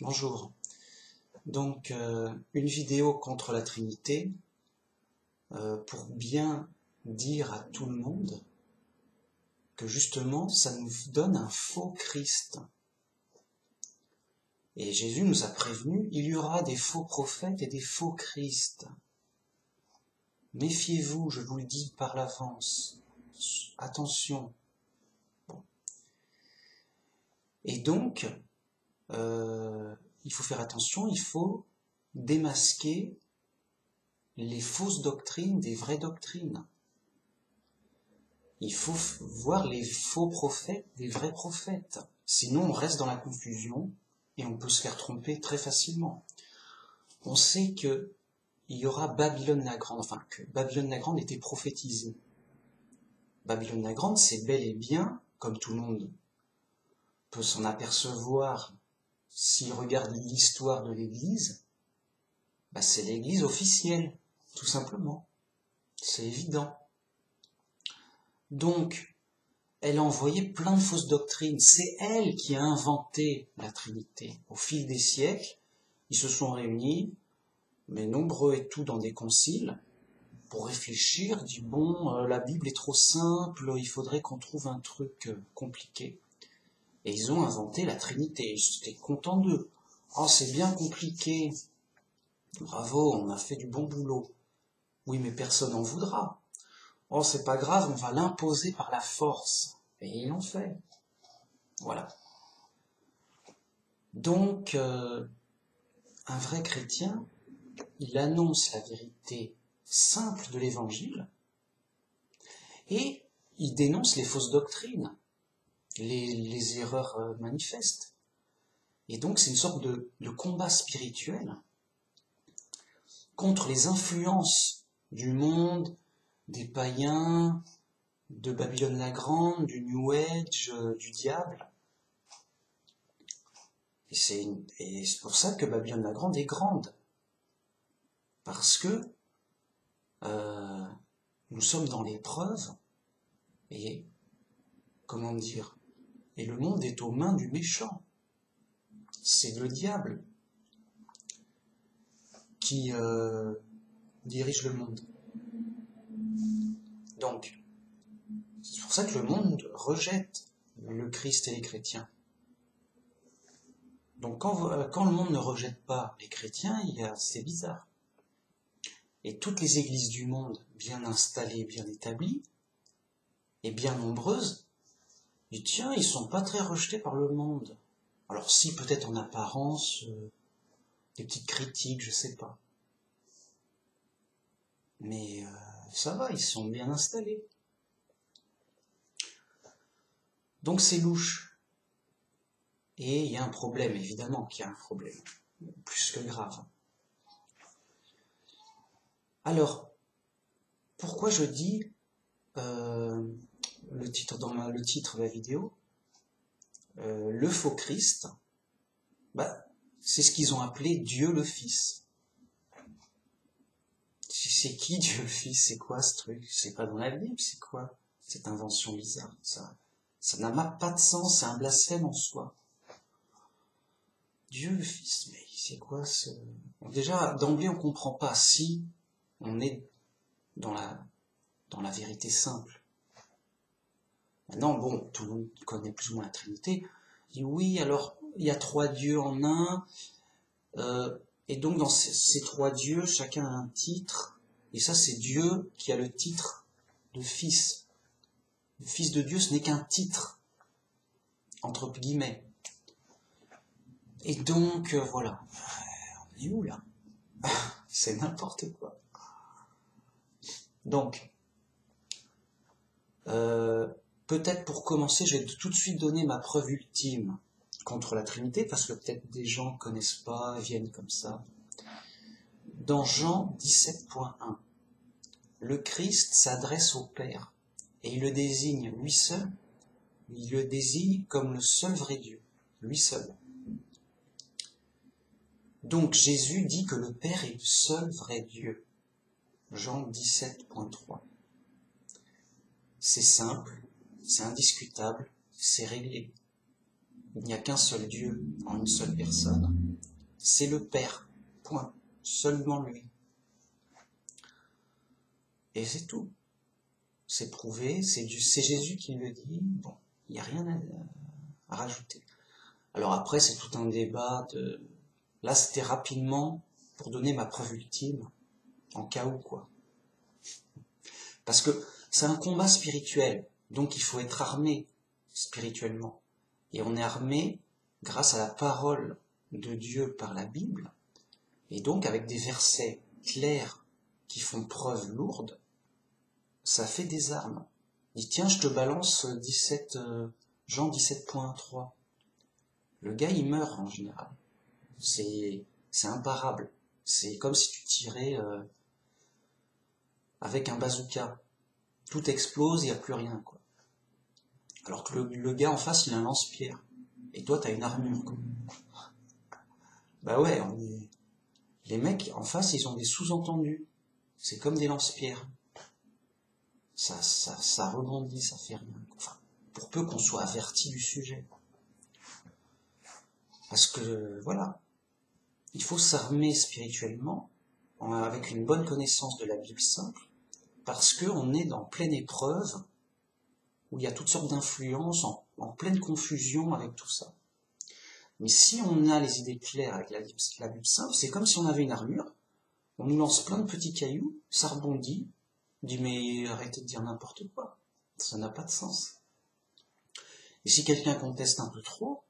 Bonjour. Donc, une vidéo contre la Trinité pour bien dire à tout le monde que justement, ça nous donne un faux Christ. Et Jésus nous a prévenus, il y aura des faux prophètes et des faux Christ. Méfiez-vous, je vous le dis par l'avance. Attention. Bon. Et donc, il faut faire attention, il faut démasquer les fausses doctrines des vraies doctrines. Il faut voir les faux prophètes des vrais prophètes. Sinon, on reste dans la confusion et on peut se faire tromper très facilement. On sait que il y aura Babylone la Grande, enfin que Babylone la Grande était prophétisée. Babylone la Grande, c'est bel et bien, comme tout le monde peut s'en apercevoir s'il regarde l'histoire de l'Église, c'est l'Église officielle, tout simplement. C'est évident. Donc, elle a envoyé plein de fausses doctrines. C'est elle qui a inventé la Trinité. Au fil des siècles, ils se sont réunis, mais nombreux et tout dans des conciles, pour réfléchir, dit bon, la Bible est trop simple, il faudrait qu'on trouve un truc compliqué. Et ils ont inventé la Trinité. J'étais content d'eux. Oh, c'est bien compliqué. Bravo, on a fait du bon boulot. Oui, mais personne n'en voudra. Oh, c'est pas grave, on va l'imposer par la force. Et ils l'ont fait. Voilà. Donc, un vrai chrétien, il annonce la vérité simple de l'Évangile et il dénonce les fausses doctrines, les erreurs manifestes. Et donc, c'est une sorte de combat spirituel contre les influences du monde, des païens, de Babylone la Grande, du New Age, du diable. Et c'est pour ça que Babylone la Grande est grande. Parce que nous sommes dans l'épreuve et, comment dire, et le monde est aux mains du méchant. C'est le diable qui dirige le monde. Donc, c'est pour ça que le monde rejette le Christ et les chrétiens. Donc quand le monde ne rejette pas les chrétiens, c'est bizarre. Et toutes les églises du monde, bien installées, bien établies, et bien nombreuses, tiens, ils sont pas très rejetés par le monde. Alors si, peut-être en apparence, des petites critiques, je sais pas. Mais ça va, ils sont bien installés. Donc c'est louche. Et il y a un problème, évidemment qu'il y a un problème, plus que grave. Alors, pourquoi je dis le titre de la vidéo, le faux Christ, c'est ce qu'ils ont appelé Dieu le Fils. C'est qui Dieu le Fils? C'est quoi ce truc? C'est pas dans la Bible, c'est quoi cette invention bizarre? Ça n'a pas de sens, c'est un blasphème en soi. Dieu le Fils, mais c'est quoi ce... Déjà, d'emblée, on comprend pas si on est dans la vérité simple. Maintenant, bon, tout le monde connaît plus ou moins la Trinité. Il dit oui, alors, il y a trois dieux en un, et donc dans ces trois dieux, chacun a un titre, et ça c'est Dieu qui a le titre de Fils. Le Fils de Dieu, ce n'est qu'un titre, entre guillemets. Et donc, voilà. On est où là? C'est n'importe quoi. Donc, peut-être pour commencer, je vais tout de suite donner ma preuve ultime contre la Trinité, parce que peut-être des gens ne connaissent pas, viennent comme ça. Dans Jean 17.1, le Christ s'adresse au Père, et il le désigne lui seul, il le désigne comme le seul vrai Dieu, lui seul. Donc Jésus dit que le Père est le seul vrai Dieu. Jean 17.3. C'est simple, c'est indiscutable, c'est réglé. Il n'y a qu'un seul Dieu en une seule personne. c'est le Père, point, seulement lui. Et c'est tout. C'est prouvé, c'est Jésus qui le dit, bon, il n'y a rien à rajouter. Alors après, c'est tout un débat de... Là, c'était rapidement pour donner ma preuve ultime, en cas où, quoi. Parce que c'est un combat spirituel, donc il faut être armé spirituellement. Et on est armé grâce à la parole de Dieu par la Bible, et donc avec des versets clairs qui font preuve lourde, ça fait des armes. Il dit, tiens, je te balance Jean 17.3. Le gars, il meurt en général. C'est imparable. C'est comme si tu tirais avec un bazooka. Tout explose, il n'y a plus rien, quoi. Alors que le gars en face, il a un lance-pierre. Et toi, t'as une armure, quoi. Bah ouais, les mecs en face, ils ont des sous-entendus. C'est comme des lance-pierres. Ça rebondit, ça fait rien. Enfin, pour peu qu'on soit averti du sujet. Parce que, voilà, il faut s'armer spirituellement, avec une bonne connaissance de la Bible simple, parce qu'on est dans pleine épreuve, où il y a toutes sortes d'influences, en pleine confusion avec tout ça. Mais si on a les idées claires avec la Bible simple, c'est comme si on avait une armure, on nous lance plein de petits cailloux, ça rebondit, on dit mais arrêtez de dire n'importe quoi, ça n'a pas de sens. Et si quelqu'un conteste un peu trop,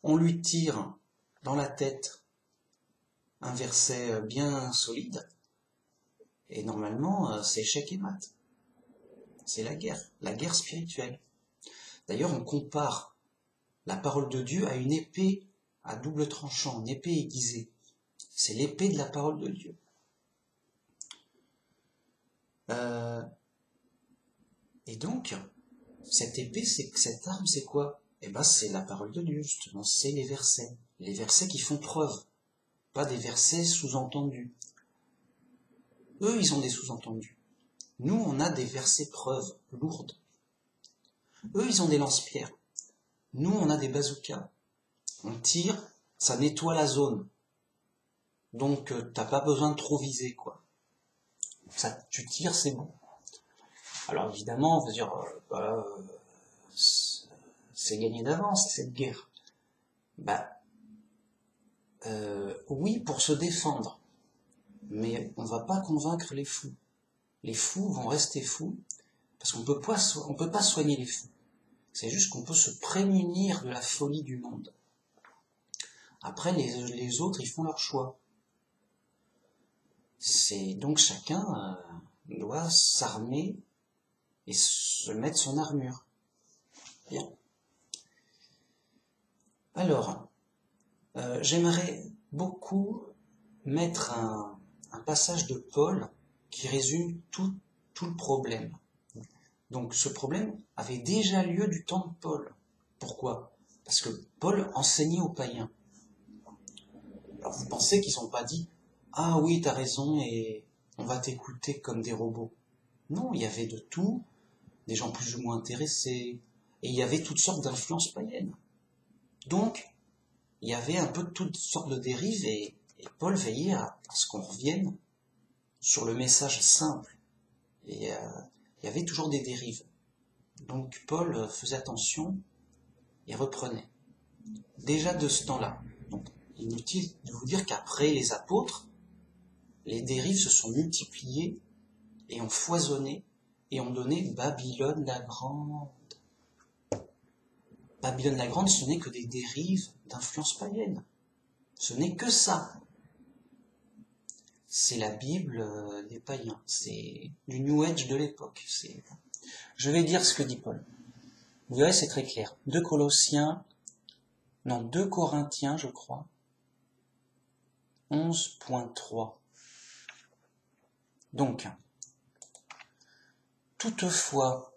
on lui tire dans la tête un verset bien solide, et normalement c'est échec et mat. C'est la guerre spirituelle. D'ailleurs on compare la parole de Dieu à une épée à double tranchant, une épée aiguisée. C'est l'épée de la parole de Dieu. Et donc, cette épée, cette arme, c'est quoi? Eh ben, c'est la parole de Dieu, justement, c'est les versets qui font preuve, pas des versets sous-entendus. Eux, ils ont des sous-entendus. Nous, on a des versets preuves, lourdes. Eux, ils ont des lance-pierres. Nous, on a des bazookas. On tire, ça nettoie la zone. Donc, t'as pas besoin de trop viser, quoi. Ça, tu tires, c'est bon. Alors, évidemment, on va dire, c'est gagné d'avance, cette guerre. Oui, pour se défendre. Mais on va pas convaincre les fous. Les fous vont rester fous, parce qu'on peut pas soigner les fous. C'est juste qu'on peut se prémunir de la folie du monde. Après, les autres, ils font leur choix. Donc chacun doit s'armer et se mettre son armure. Bien. Alors, j'aimerais beaucoup mettre un passage de Paul qui résume tout le problème. Donc ce problème avait déjà lieu du temps de Paul. Pourquoi? Parce que Paul enseignait aux païens. Alors vous pensez qu'ils n'ont pas dit « Ah oui, t'as raison et on va t'écouter comme des robots ». Non, il y avait de tout, des gens plus ou moins intéressés, et il y avait toutes sortes d'influences païennes. Donc, il y avait un peu toutes sortes de dérives et Paul veillait à ce qu'on revienne sur le message simple. Et il y avait toujours des dérives. Donc Paul faisait attention et reprenait. Déjà de ce temps-là. Donc inutile de vous dire qu'après les apôtres, les dérives se sont multipliées et ont foisonné et ont donné Babylone la Grande. Babylone la Grande, ce n'est que des dérives d'influence païenne. Ce n'est que ça. C'est la Bible des païens. C'est du New Age de l'époque. Je vais dire ce que dit Paul. Vous verrez, c'est très clair. 2 Corinthiens, je crois. 11.3. Donc, toutefois,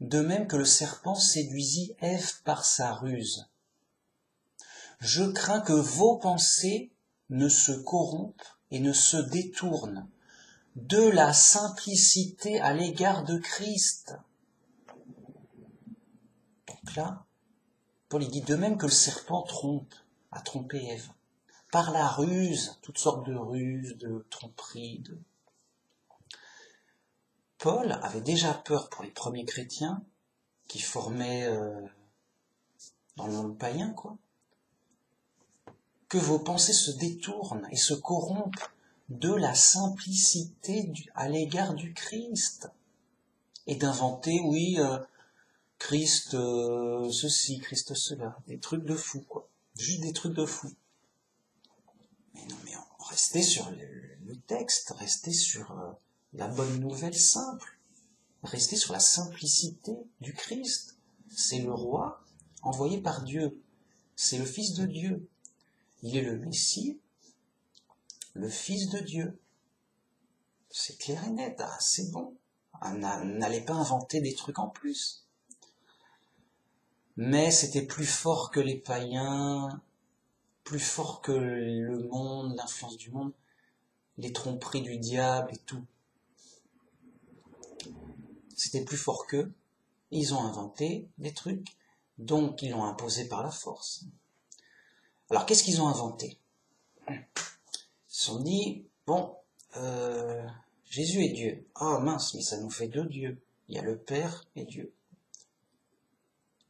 de même que le serpent séduisit Ève par sa ruse, je crains que vos pensées ne se corrompent et ne se détournent de la simplicité à l'égard de Christ. Donc là, Paul dit de même que le serpent a trompé Ève. par la ruse, toutes sortes de ruses, de tromperies. Paul avait déjà peur pour les premiers chrétiens qui formaient dans le monde païen, quoi, que vos pensées se détournent et se corrompent de la simplicité à l'égard du Christ, et d'inventer, oui, Christ ceci, Christ cela, des trucs de fou, quoi, juste des trucs de fou. Mais non, mais restez sur le texte, restez sur la bonne nouvelle simple, restez sur la simplicité du Christ. C'est le roi envoyé par Dieu, c'est le Fils de Dieu, il est le Messie, le Fils de Dieu. C'est clair et net, ah, c'est bon. N'allez pas inventer des trucs en plus. Mais c'était plus fort que les païens, plus fort que le monde, l'influence du monde, les tromperies du diable et tout. C'était plus fort qu'eux. Ils ont inventé des trucs, donc ils l'ont imposé par la force. Alors qu'est-ce qu'ils ont inventé? Ils se sont dit, bon, Jésus est Dieu. Ah mince, mais ça nous fait deux dieux. Il y a le Père et Dieu.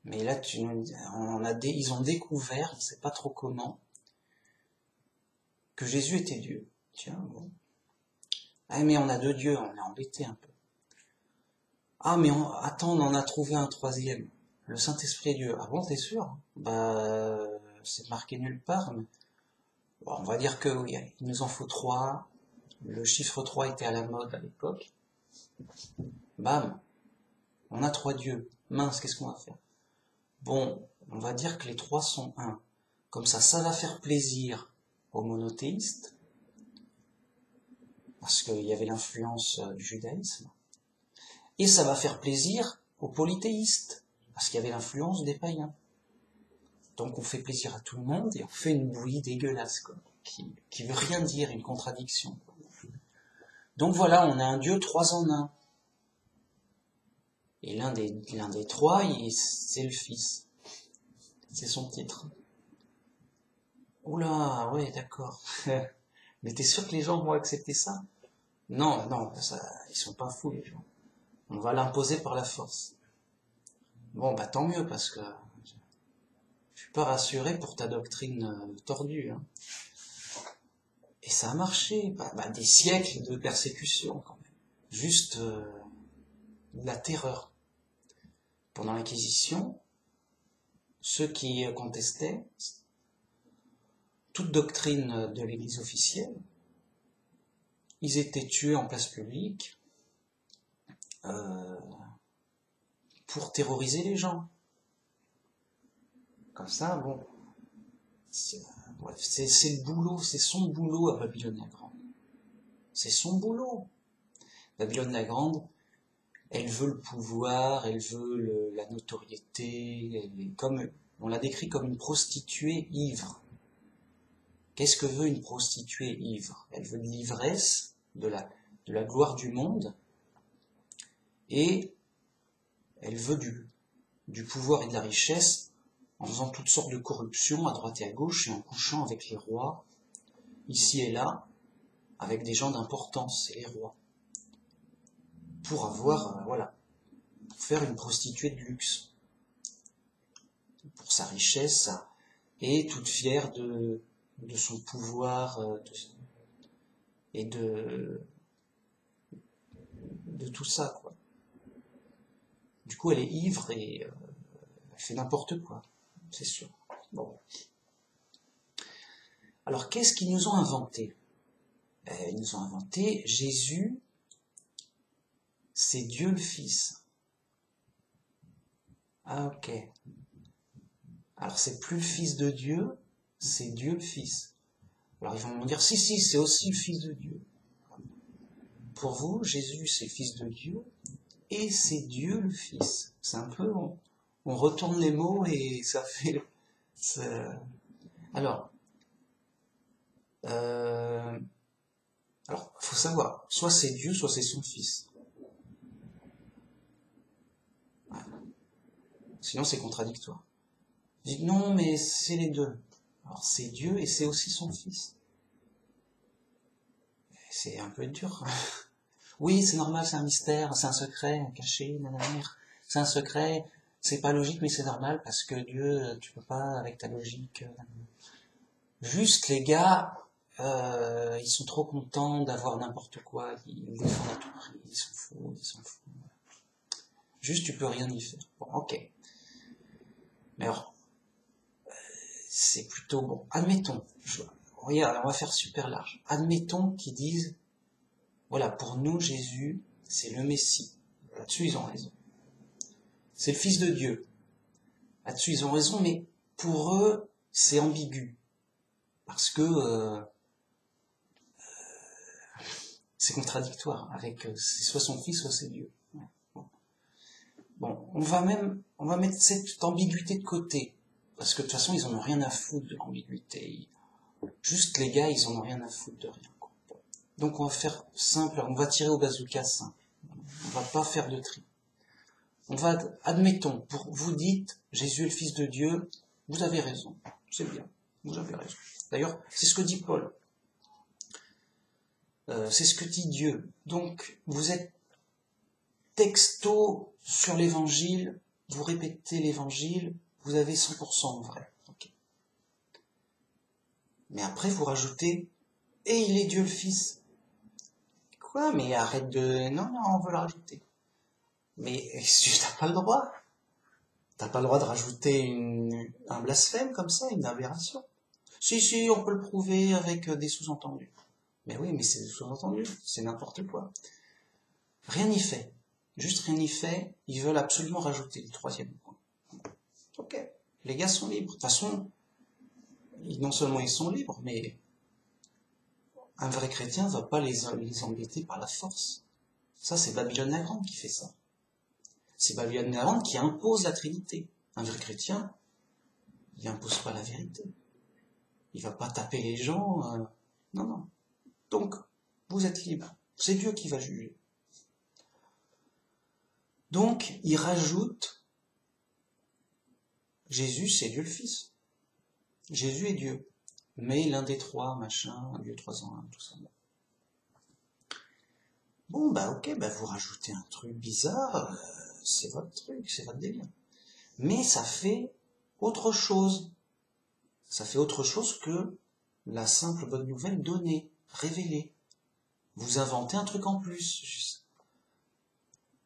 Mais là, ils ont découvert, je ne sais pas trop comment, que Jésus était Dieu. Tiens, bon. Ah, mais on a deux dieux, on est embêté un peu. Ah, mais attends, on en a trouvé un troisième. Le Saint-Esprit est Dieu. Ah bon, t'es sûr? Bah, c'est marqué nulle part, mais bon, on va dire que oui, il nous en faut 3. Le chiffre 3 était à la mode à l'époque. Bam, on a 3 dieux. Mince, qu'est-ce qu'on va faire? Bon, on va dire que les 3 sont 1. Comme ça va faire plaisir aux monothéistes, parce qu'il y avait l'influence du judaïsme. Et ça va faire plaisir aux polythéistes, parce qu'il y avait l'influence des païens. Donc on fait plaisir à tout le monde et on fait une bouillie dégueulasse, quoi, qui veut rien dire, une contradiction. Donc voilà, on a un Dieu 3 en 1. Et l'un des 3, c'est le Fils. C'est son titre. Oula, ouais, d'accord. Mais t'es sûr que les gens vont accepter ça? Non, ça, ils sont pas fous, les gens. On va l'imposer par la force. Bon, bah tant mieux, parce que je suis pas rassuré pour ta doctrine tordue. Hein. Et ça a marché. Des siècles de persécution, quand même. Juste de la terreur. Pendant l'Inquisition, ceux qui contestaient toute doctrine de l'Église officielle, ils étaient tués en place publique pour terroriser les gens. Comme ça, bon, c'est le boulot, c'est son boulot à Babylone la Grande. C'est son boulot. Babylone la Grande, elle veut le pouvoir, elle veut la notoriété, comme on l'a décrit comme une prostituée ivre. Qu'est-ce que veut une prostituée ivre? Elle veut de l'ivresse, de la gloire du monde, et elle veut du pouvoir et de la richesse en faisant toutes sortes de corruptions à droite et à gauche et en couchant avec les rois, ici et là, avec des gens d'importance, et les rois, pour avoir, pour faire une prostituée de luxe, pour sa richesse, et toute fière de son pouvoir, et de tout ça, quoi. Du coup, elle est ivre et elle fait n'importe quoi, c'est sûr. Bon. Alors, qu'est-ce qu'ils nous ont inventé? Ils nous ont inventé Jésus, c'est Dieu le Fils. Ah, ok. Alors, c'est plus le Fils de Dieu, c'est Dieu le Fils. Alors, ils vont me dire, si, c'est aussi le Fils de Dieu. Pour vous, Jésus, c'est le Fils de Dieu, et c'est Dieu le Fils. C'est un peu, on retourne les mots et ça fait... Alors, faut savoir, soit c'est Dieu, soit c'est son Fils. Ouais. Sinon, c'est contradictoire. Je dis, non, mais c'est les deux. Alors c'est Dieu et c'est aussi son Fils. C'est un peu dur. Oui, c'est normal, c'est un mystère, c'est un secret caché, nanana. C'est un secret, c'est pas logique, mais c'est normal parce que Dieu, tu peux pas avec ta logique. Juste les gars, ils sont trop contents d'avoir n'importe quoi, ils le défendent à tout prix, ils s'en foutent, ils s'en foutent. Juste tu peux rien y faire. Bon, ok. Mais alors, c'est plutôt bon. Admettons, regarde, on va faire super large. Admettons qu'ils disent, voilà, pour nous, Jésus, c'est le Messie. Là-dessus, ils ont raison. C'est le Fils de Dieu. Là-dessus, ils ont raison, mais pour eux, c'est ambigu. Parce que c'est contradictoire avec c'est soit son Fils, soit c'est Dieu. Bon, on va mettre cette ambiguïté de côté. Parce que de toute façon, ils en ont rien à foutre de l'ambiguïté. Juste les gars, ils en ont rien à foutre de rien. Bon. Donc on va faire simple, on va tirer au bazooka simple. On va pas faire de tri. Admettons, vous dites, Jésus est le Fils de Dieu, vous avez raison. C'est bien, vous avez raison. D'ailleurs, c'est ce que dit Paul. C'est ce que dit Dieu. Donc, vous êtes texto sur l'évangile, vous répétez l'évangile, vous avez 100% vrai. Okay. Mais après, vous rajoutez, et il est Dieu le Fils. Quoi? Mais arrête de... Non, on veut le rajouter. Mais t'as pas le droit. T'as pas le droit de rajouter un blasphème comme ça, une aberration. Si, on peut le prouver avec des sous-entendus. Mais oui, mais c'est des sous-entendus, c'est n'importe quoi. Rien n'y fait. Juste rien n'y fait, ils veulent absolument rajouter le troisième point. Ok, les gars sont libres. De toute façon, non seulement ils sont libres, mais un vrai chrétien ne va pas les embêter par la force. Ça, c'est Babylone la Grande qui fait ça. C'est Babylone la Grande qui impose la Trinité. Un vrai chrétien, il n'impose pas la vérité. Il va pas taper les gens. Non. Donc, vous êtes libres. C'est Dieu qui va juger. Donc, il rajoute, Jésus, c'est Dieu le Fils. Jésus est Dieu. Mais l'un des trois, machin, Dieu 3 en 1, tout ça. Bon, ok, vous rajoutez un truc bizarre, c'est votre truc, c'est votre délire. Mais ça fait autre chose. Ça fait autre chose que la simple bonne nouvelle donnée, révélée. Vous inventez un truc en plus, juste.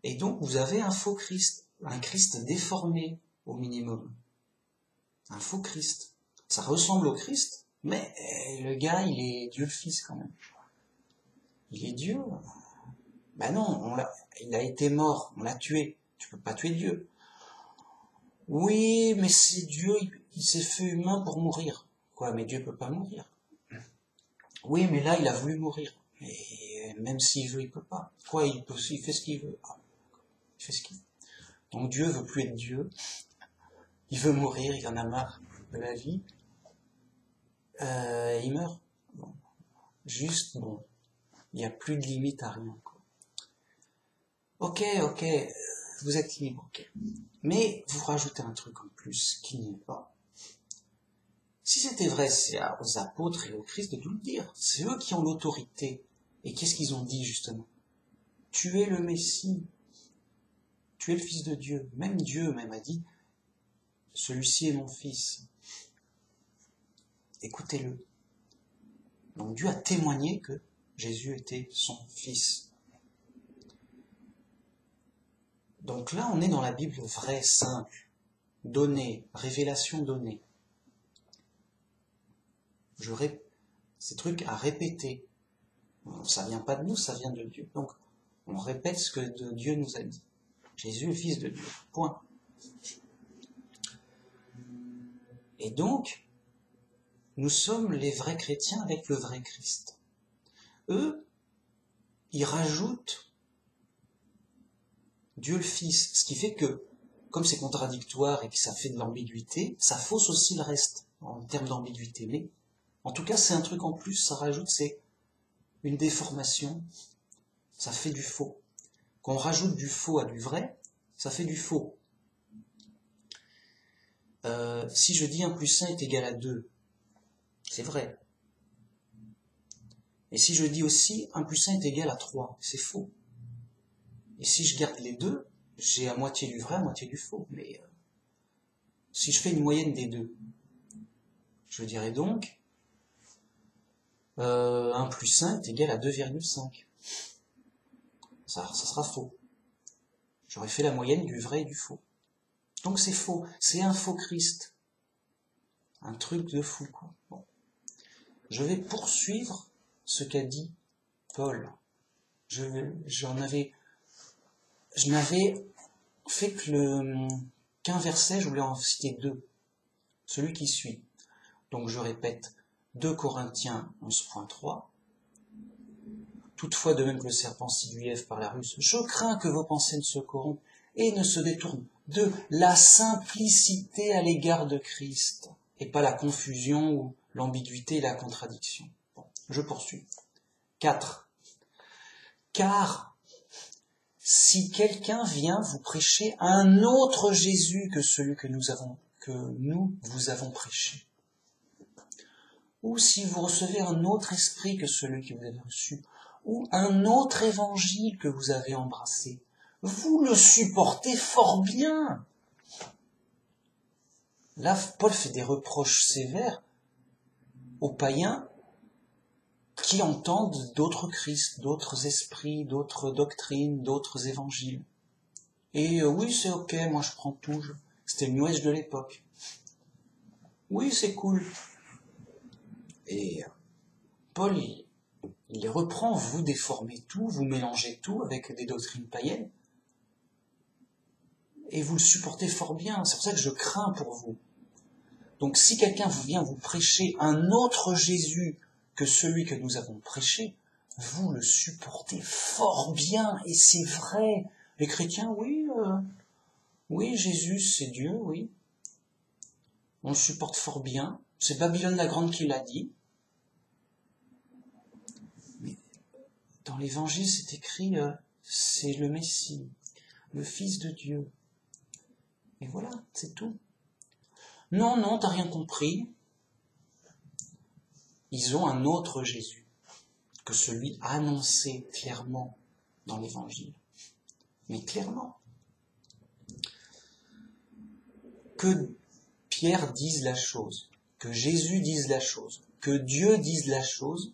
Et donc, vous avez un faux Christ, un Christ déformé, au minimum. Un faux Christ. Ça ressemble au Christ, mais le gars, il est Dieu le Fils, quand même. Il est Dieu. Non, il a été mort, on l'a tué. Tu peux pas tuer Dieu. Oui, mais c'est Dieu, il s'est fait humain pour mourir. Quoi, mais Dieu peut pas mourir. Oui, mais là, il a voulu mourir. Et même s'il veut, il peut pas. Quoi, il fait ce qu'il veut. Il fait ce qu'il veut. Donc Dieu veut plus être Dieu. Il veut mourir, il en a marre de la vie. Il meurt. Bon. Juste, il n'y a plus de limite à rien. Quoi. Ok, vous êtes libre, ok. Mais vous rajoutez un truc en plus qui n'y est pas. Si c'était vrai, c'est aux apôtres et au Christ de tout le dire. C'est eux qui ont l'autorité. Et qu'est-ce qu'ils ont dit, justement? Tu es le Messie. Tu es le Fils de Dieu. Même Dieu même a dit, celui-ci est mon Fils. Écoutez-le. Donc Dieu a témoigné que Jésus était son Fils. Donc là, on est dans la Bible vraie, simple, donnée, révélation donnée. Ces trucs à répéter. Ça vient pas de nous, ça vient de Dieu. Donc, on répète ce que Dieu nous a dit. Jésus est le Fils de Dieu. Point. Et donc, nous sommes les vrais chrétiens avec le vrai Christ. Eux, ils rajoutent Dieu le Fils, ce qui fait que, comme c'est contradictoire et que ça fait de l'ambiguïté, ça fausse aussi le reste, en termes d'ambiguïté. Mais, en tout cas, c'est un truc en plus, ça rajoute, c'est une déformation, ça fait du faux. Quand on rajoute du faux à du vrai, ça fait du faux. Si je dis 1 plus 1 est égal à 2, C'est vrai. Et si je dis aussi 1 plus 1 est égal à 3, c'est faux. Et si je garde les deux, j'ai à moitié du vrai, à moitié du faux. Mais si je fais une moyenne des deux, je dirais donc 1 plus 1 est égal à 2,5. Ça sera faux. J'aurais fait la moyenne du vrai et du faux. Donc c'est faux. C'est un faux Christ. Un truc de fou, quoi. Bon. Je vais poursuivre ce qu'a dit Paul. Je n'avais fait qu'un verset, je voulais en citer deux. Celui qui suit. Donc je répète, 2 Corinthiens 11.3. Toutefois, de même que le serpent séduit Ève par la ruse, je crains que vos pensées ne se corrompent et ne se détournent de la simplicité à l'égard de Christ, et pas la confusion ou l'ambiguïté et la contradiction. Bon, je poursuis. 4. Car si quelqu'un vient vous prêcher un autre Jésus que celui que nous vous avons prêché, ou si vous recevez un autre esprit que celui que vous avez reçu, ou un autre évangile que vous avez embrassé, vous le supportez fort bien. Là, Paul fait des reproches sévères aux païens qui entendent d'autres Christ, d'autres esprits, d'autres doctrines, d'autres évangiles. Et oui, c'est ok, moi je prends tout. C'était le New Age de l'époque. Oui, c'est cool. Et Paul, il les reprend, vous déformez tout, vous mélangez tout avec des doctrines païennes, et vous le supportez fort bien. C'est pour ça que je crains pour vous. Donc si quelqu'un vient vous prêcher un autre Jésus que celui que nous avons prêché, vous le supportez fort bien, et c'est vrai. Les chrétiens, oui, Jésus, c'est Dieu, oui. On le supporte fort bien. C'est Babylone la Grande qui l'a dit. Mais dans l'Évangile, c'est écrit, c'est le Messie, le Fils de Dieu. Et voilà, c'est tout. Non, t'as rien compris. Ils ont un autre Jésus que celui annoncé clairement dans l'Évangile. Mais clairement. Que Pierre dise la chose, que Jésus dise la chose, que Dieu dise la chose,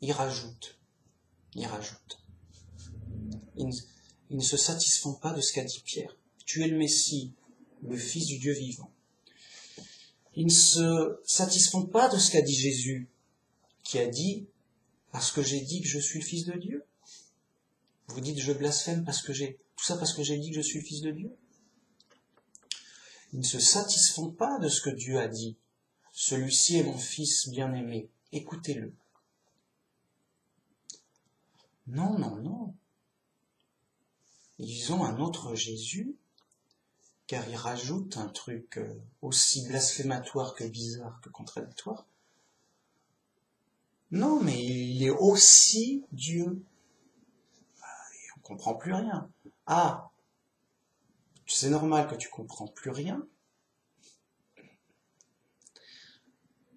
il rajoute. Ils ne se satisfont pas de ce qu'a dit Pierre. Tu es le Messie, le Fils du Dieu vivant. Ils ne se satisfont pas de ce qu'a dit Jésus, qui a dit « Parce que j'ai dit que je suis le Fils de Dieu ». Vous dites « Je blasphème parce que tout ça parce que j'ai dit que je suis le Fils de Dieu ». Ils ne se satisfont pas de ce que Dieu a dit. « Celui-ci est mon Fils bien-aimé, écoutez-le ». Non. Ils ont un autre Jésus, car ils rajoutent un truc aussi blasphématoire que bizarre que contradictoire. Non, mais il est aussi Dieu. Et on comprend plus rien. Ah, c'est normal que tu comprends plus rien.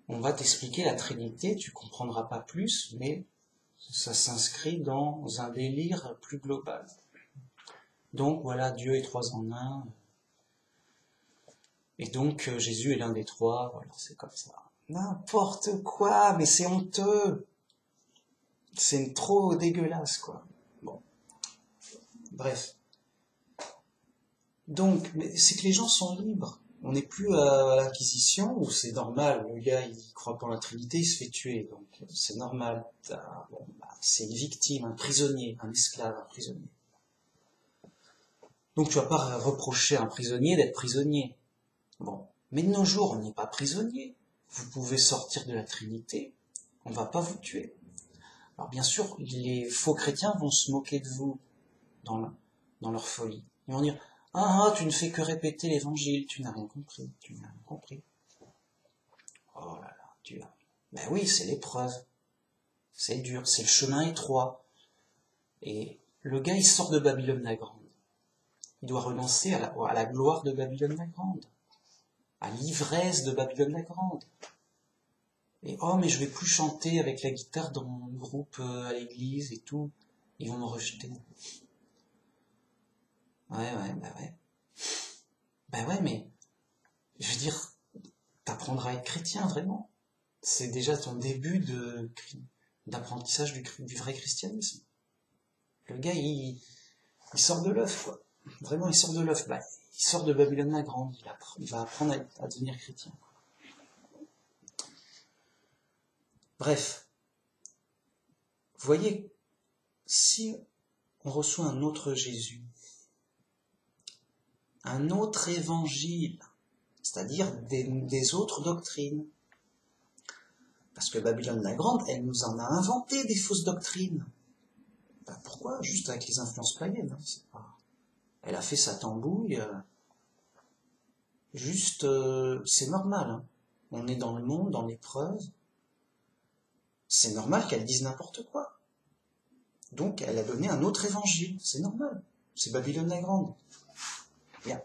On va t'expliquer la Trinité, tu comprendras pas plus, mais ça s'inscrit dans un délire plus global. Donc voilà, Dieu est 3 en 1. Et donc Jésus est l'un des 3, voilà, c'est comme ça. N'importe quoi, mais c'est honteux. C'est trop dégueulasse, quoi. Bon. Bref. Donc, mais c'est que les gens sont libres. On n'est plus à l'Inquisition, où c'est normal, le gars, il croit pas en la Trinité, il se fait tuer. Donc, c'est normal. C'est une victime, un prisonnier, un esclave, un prisonnier. Donc, tu vas pas reprocher à un prisonnier d'être prisonnier. Bon. Mais de nos jours, on n'est pas prisonnier. Vous pouvez sortir de la Trinité, on va pas vous tuer. Alors, bien sûr, les faux chrétiens vont se moquer de vous dans leur folie. Ils vont dire, tu ne fais que répéter l'évangile, tu n'as rien compris, Oh là là, ben oui, c'est l'épreuve. C'est dur, c'est le chemin étroit. Et le gars, il sort de Babylone la Grande. Il doit renoncer à la gloire de Babylone la Grande. à l'ivresse de Babylone la Grande. Et oh, mais je vais plus chanter avec la guitare dans mon groupe à l'église et tout. Ils vont me rejeter. Ouais, bah ouais. Bah ouais, mais je veux dire, t'apprendras à être chrétien, vraiment. C'est déjà ton début d'apprentissage du vrai christianisme. Le gars, il sort de l'œuf, quoi. Vraiment, il sort de l'œuf. Bah, il sort de Babylone la Grande. Il va apprendre à devenir chrétien. Bref. Vous voyez, si on reçoit un autre Jésus, un autre évangile, c'est-à-dire des autres doctrines, parce que Babylone la Grande, elle nous en a inventé des fausses doctrines. Ben pourquoi? Juste avec les influences païennes. Hein, elle a fait sa tambouille. C'est normal. Hein. On est dans le monde, dans l'épreuve. C'est normal qu'elle dise n'importe quoi. Donc, elle a donné un autre évangile. C'est normal. C'est Babylone la Grande. Bien.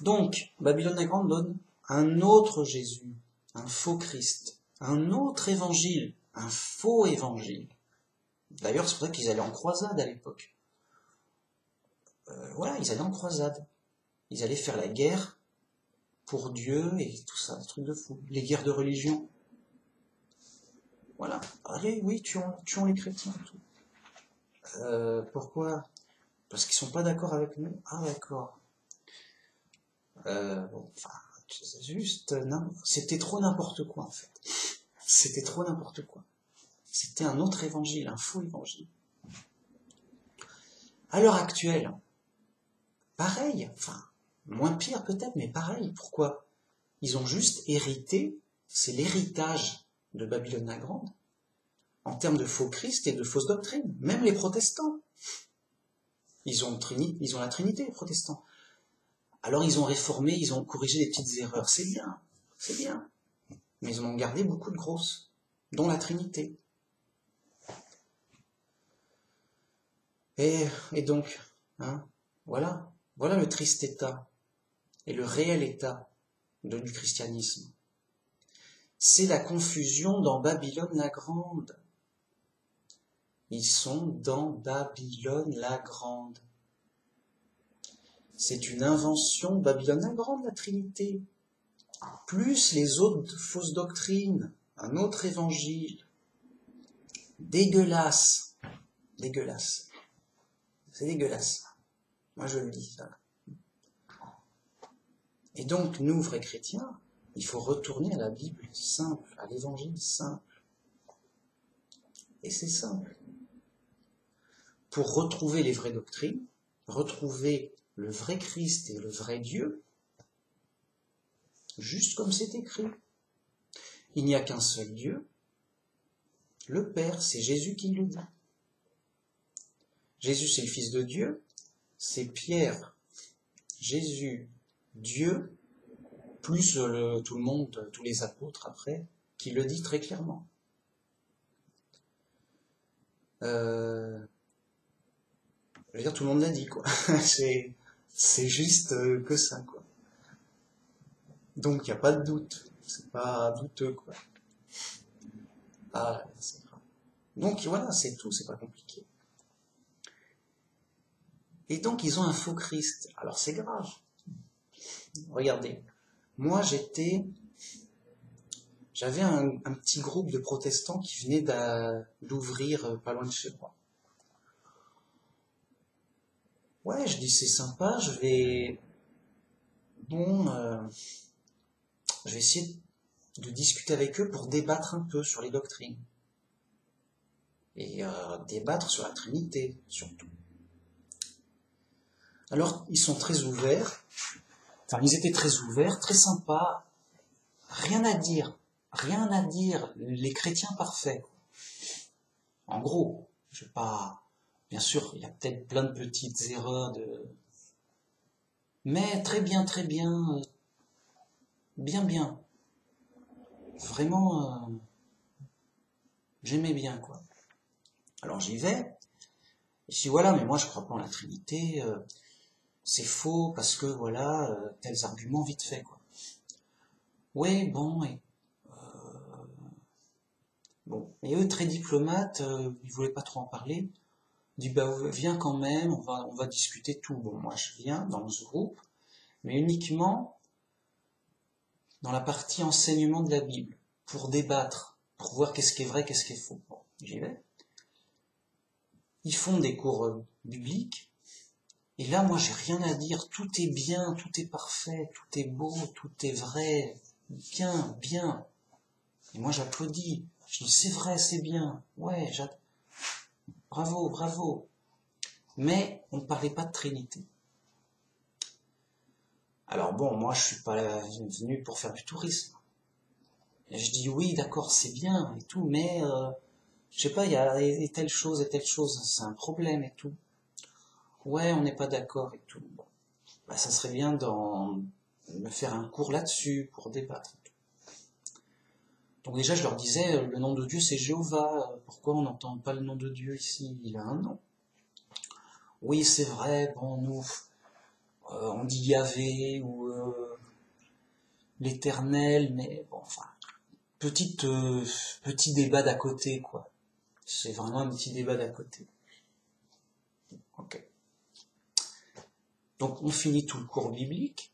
Donc, Babylone la Grande donne un autre Jésus, un faux Christ, un autre évangile, un faux évangile. D'ailleurs, c'est pour ça qu'ils allaient en croisade à l'époque. Voilà, ils allaient en croisade. Ils allaient faire la guerre pour Dieu et tout ça, des trucs de fou. Les guerres de religion. Voilà. Allez, oui, tuons les chrétiens et tout. Pourquoi? Parce qu'ils sont pas d'accord avec nous. Ah, d'accord. Bon, enfin, juste, c'était trop n'importe quoi, en fait. C'était trop n'importe quoi. C'était un autre évangile, un faux évangile. À l'heure actuelle, pareil, enfin, moins pire peut-être, mais pareil. Pourquoi? Ils ont juste hérité, c'est l'héritage de Babylone la Grande, en termes de faux Christ et de fausses doctrines. Même les protestants. Ils ont la Trinité, les protestants. Alors ils ont réformé, ils ont corrigé les petites erreurs. C'est bien, c'est bien. Mais ils en ont gardé beaucoup de grosses, dont la Trinité. Et donc, hein, voilà le triste état et le réel état du christianisme. C'est la confusion dans Babylone la Grande. Ils sont dans Babylone la Grande. C'est une invention, Babylone la Grande, la Trinité. Plus les autres fausses doctrines, un autre évangile. Dégueulasse. Dégueulasse. C'est dégueulasse. Moi je le dis, ça. Et donc, nous, vrais chrétiens, il faut retourner à la Bible simple, à l'évangile simple. Et c'est simple. Pour retrouver les vraies doctrines, retrouver le vrai Christ et le vrai Dieu, juste comme c'est écrit. Il n'y a qu'un seul Dieu, le Père, c'est Jésus qui le dit. Jésus, c'est le Fils de Dieu, c'est Pierre, Jésus, Dieu, plus tout le monde, tous les apôtres après, qui le dit très clairement. Je veux dire, tout le monde l'a dit, quoi. C'est juste que ça, quoi. Donc, il n'y a pas de doute. C'est pas douteux, quoi. Ah, c'est grave. Donc, voilà, c'est tout, c'est pas compliqué. Et donc, ils ont un faux Christ. Alors, c'est grave. Regardez. Moi, j'avais un petit groupe de protestants qui venait d'ouvrir pas loin de chez moi. Ouais, je dis c'est sympa, je vais essayer de discuter avec eux pour débattre un peu sur les doctrines. Et débattre sur la Trinité, surtout. Alors, ils sont très ouverts. Enfin, ils étaient très ouverts, très sympas. Rien à dire, les chrétiens parfaits. En gros, je vais pas... Bien sûr, il y a peut-être plein de petites erreurs mais très bien, bien. Vraiment, j'aimais bien, quoi. Alors j'y vais, je dis voilà, mais moi je crois pas en la Trinité, c'est faux, parce que voilà, tels arguments vite fait, quoi. ouais, bon, et eux, très diplomates, ils voulaient pas trop en parler. Ils disent, bah, viens quand même, on va discuter tout. Bon, moi, je viens dans ce groupe, mais uniquement dans la partie enseignement de la Bible, pour débattre, pour voir qu'est-ce qui est vrai, qu'est-ce qui est faux. Bon, j'y vais. Ils font des cours bibliques, et là, moi, j'ai rien à dire. Tout est bien, tout est parfait, tout est beau, tout est vrai. Bien, bien. Et moi, j'applaudis. Je dis, c'est vrai, c'est bien. Ouais, bravo, bravo. Mais on ne parlait pas de Trinité. Alors bon, moi, je suis pas venu pour faire du tourisme. Et je dis, oui, d'accord, c'est bien et tout, mais je sais pas, il y a telle chose et telle chose, c'est un problème et tout. Ouais, on n'est pas d'accord et tout. Bon, bah, ça serait bien de faire un cours là-dessus pour débattre. Donc déjà, je leur disais, le nom de Dieu, c'est Jéhovah. Pourquoi on n'entend pas le nom de Dieu ici? Il a un nom. Oui, c'est vrai, bon, nous, on dit Yahvé ou l'Éternel, mais bon, enfin, petit débat d'à côté, quoi. C'est vraiment un petit débat d'à côté. Ok. Donc on finit tout le cours biblique,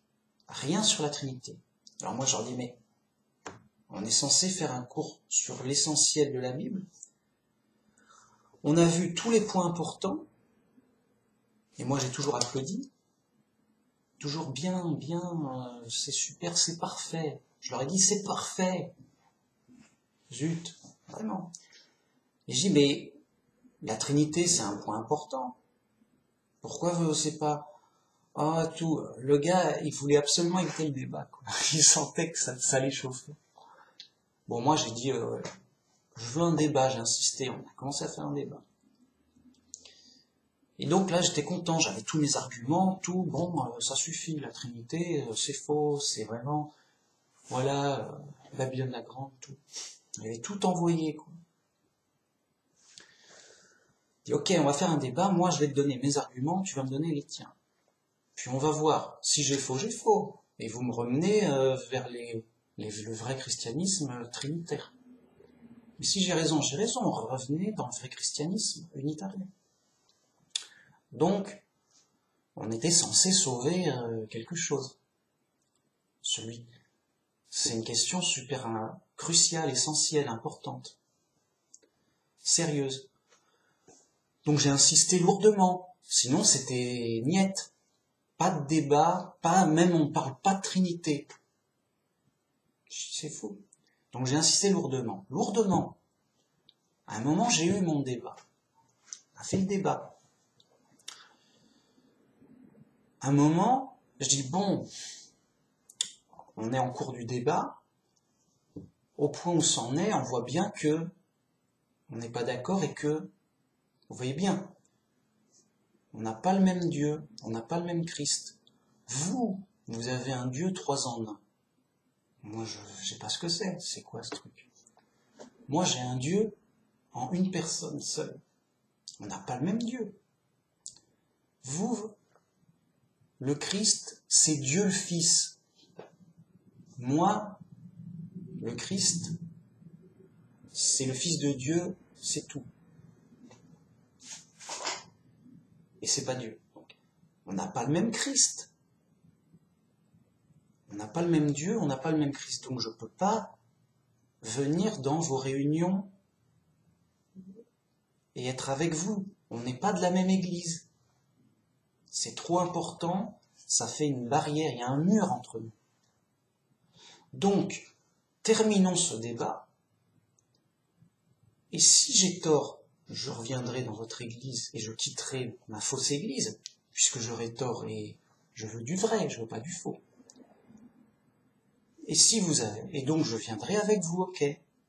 rien sur la Trinité. Alors moi je leur dis, mais on est censé faire un cours sur l'essentiel de la Bible. On a vu tous les points importants, et moi j'ai toujours applaudi. Toujours bien, bien, c'est super, c'est parfait. Je leur ai dit, c'est parfait. Zut, vraiment. Et je dis, mais la Trinité, c'est un point important. Pourquoi c'est pas... Ah, tout. Le gars, il voulait absolument éviter le débat, quoi. Il sentait que ça l'échauffait. Bon, moi, j'ai dit, je veux un débat, j'ai insisté. On a commencé à faire un débat. Et donc là, j'étais content, j'avais tous mes arguments, tout. Bon, ça suffit, la Trinité, c'est faux, c'est vraiment... Voilà, Babylone la Grande, tout. J'avais tout envoyé, quoi. Je dis, ok, on va faire un débat, moi, je vais te donner mes arguments, tu vas me donner les tiens. Puis on va voir. Si j'ai faux, j'ai faux. Et vous me remenez vers le vrai christianisme trinitaire. Mais si j'ai raison, revenez dans le vrai christianisme unitarien. Donc, on était censé sauver quelque chose. C'est une question super cruciale, essentielle, importante, sérieuse. Donc j'ai insisté lourdement. Sinon, c'était niette. Pas de débat, même on ne parle pas de Trinité. C'est fou. Donc j'ai insisté lourdement. Lourdement. À un moment, j'ai eu mon débat. On a fait le débat. À un moment, je dis, bon, on est en cours du débat. Au point où c'en est, on voit bien que on n'est pas d'accord et que, vous voyez bien, on n'a pas le même Dieu, on n'a pas le même Christ. Vous avez un Dieu 3 en 1. Moi, je sais pas ce que c'est quoi ce truc? Moi, j'ai un Dieu en une personne seule. On n'a pas le même Dieu. Vous, le Christ, c'est Dieu le Fils. Moi, le Christ, c'est le Fils de Dieu, c'est tout. Et c'est pas Dieu. Donc, on n'a pas le même Christ. On n'a pas le même Dieu, on n'a pas le même Christ. Donc je ne peux pas venir dans vos réunions et être avec vous. On n'est pas de la même église. C'est trop important, ça fait une barrière, il y a un mur entre nous. Donc, terminons ce débat. Et si j'ai tort, je reviendrai dans votre église et je quitterai ma fausse église, puisque j'aurai tort et je veux du vrai, je veux pas du faux. Et si vous avez, et donc je viendrai avec vous, ok.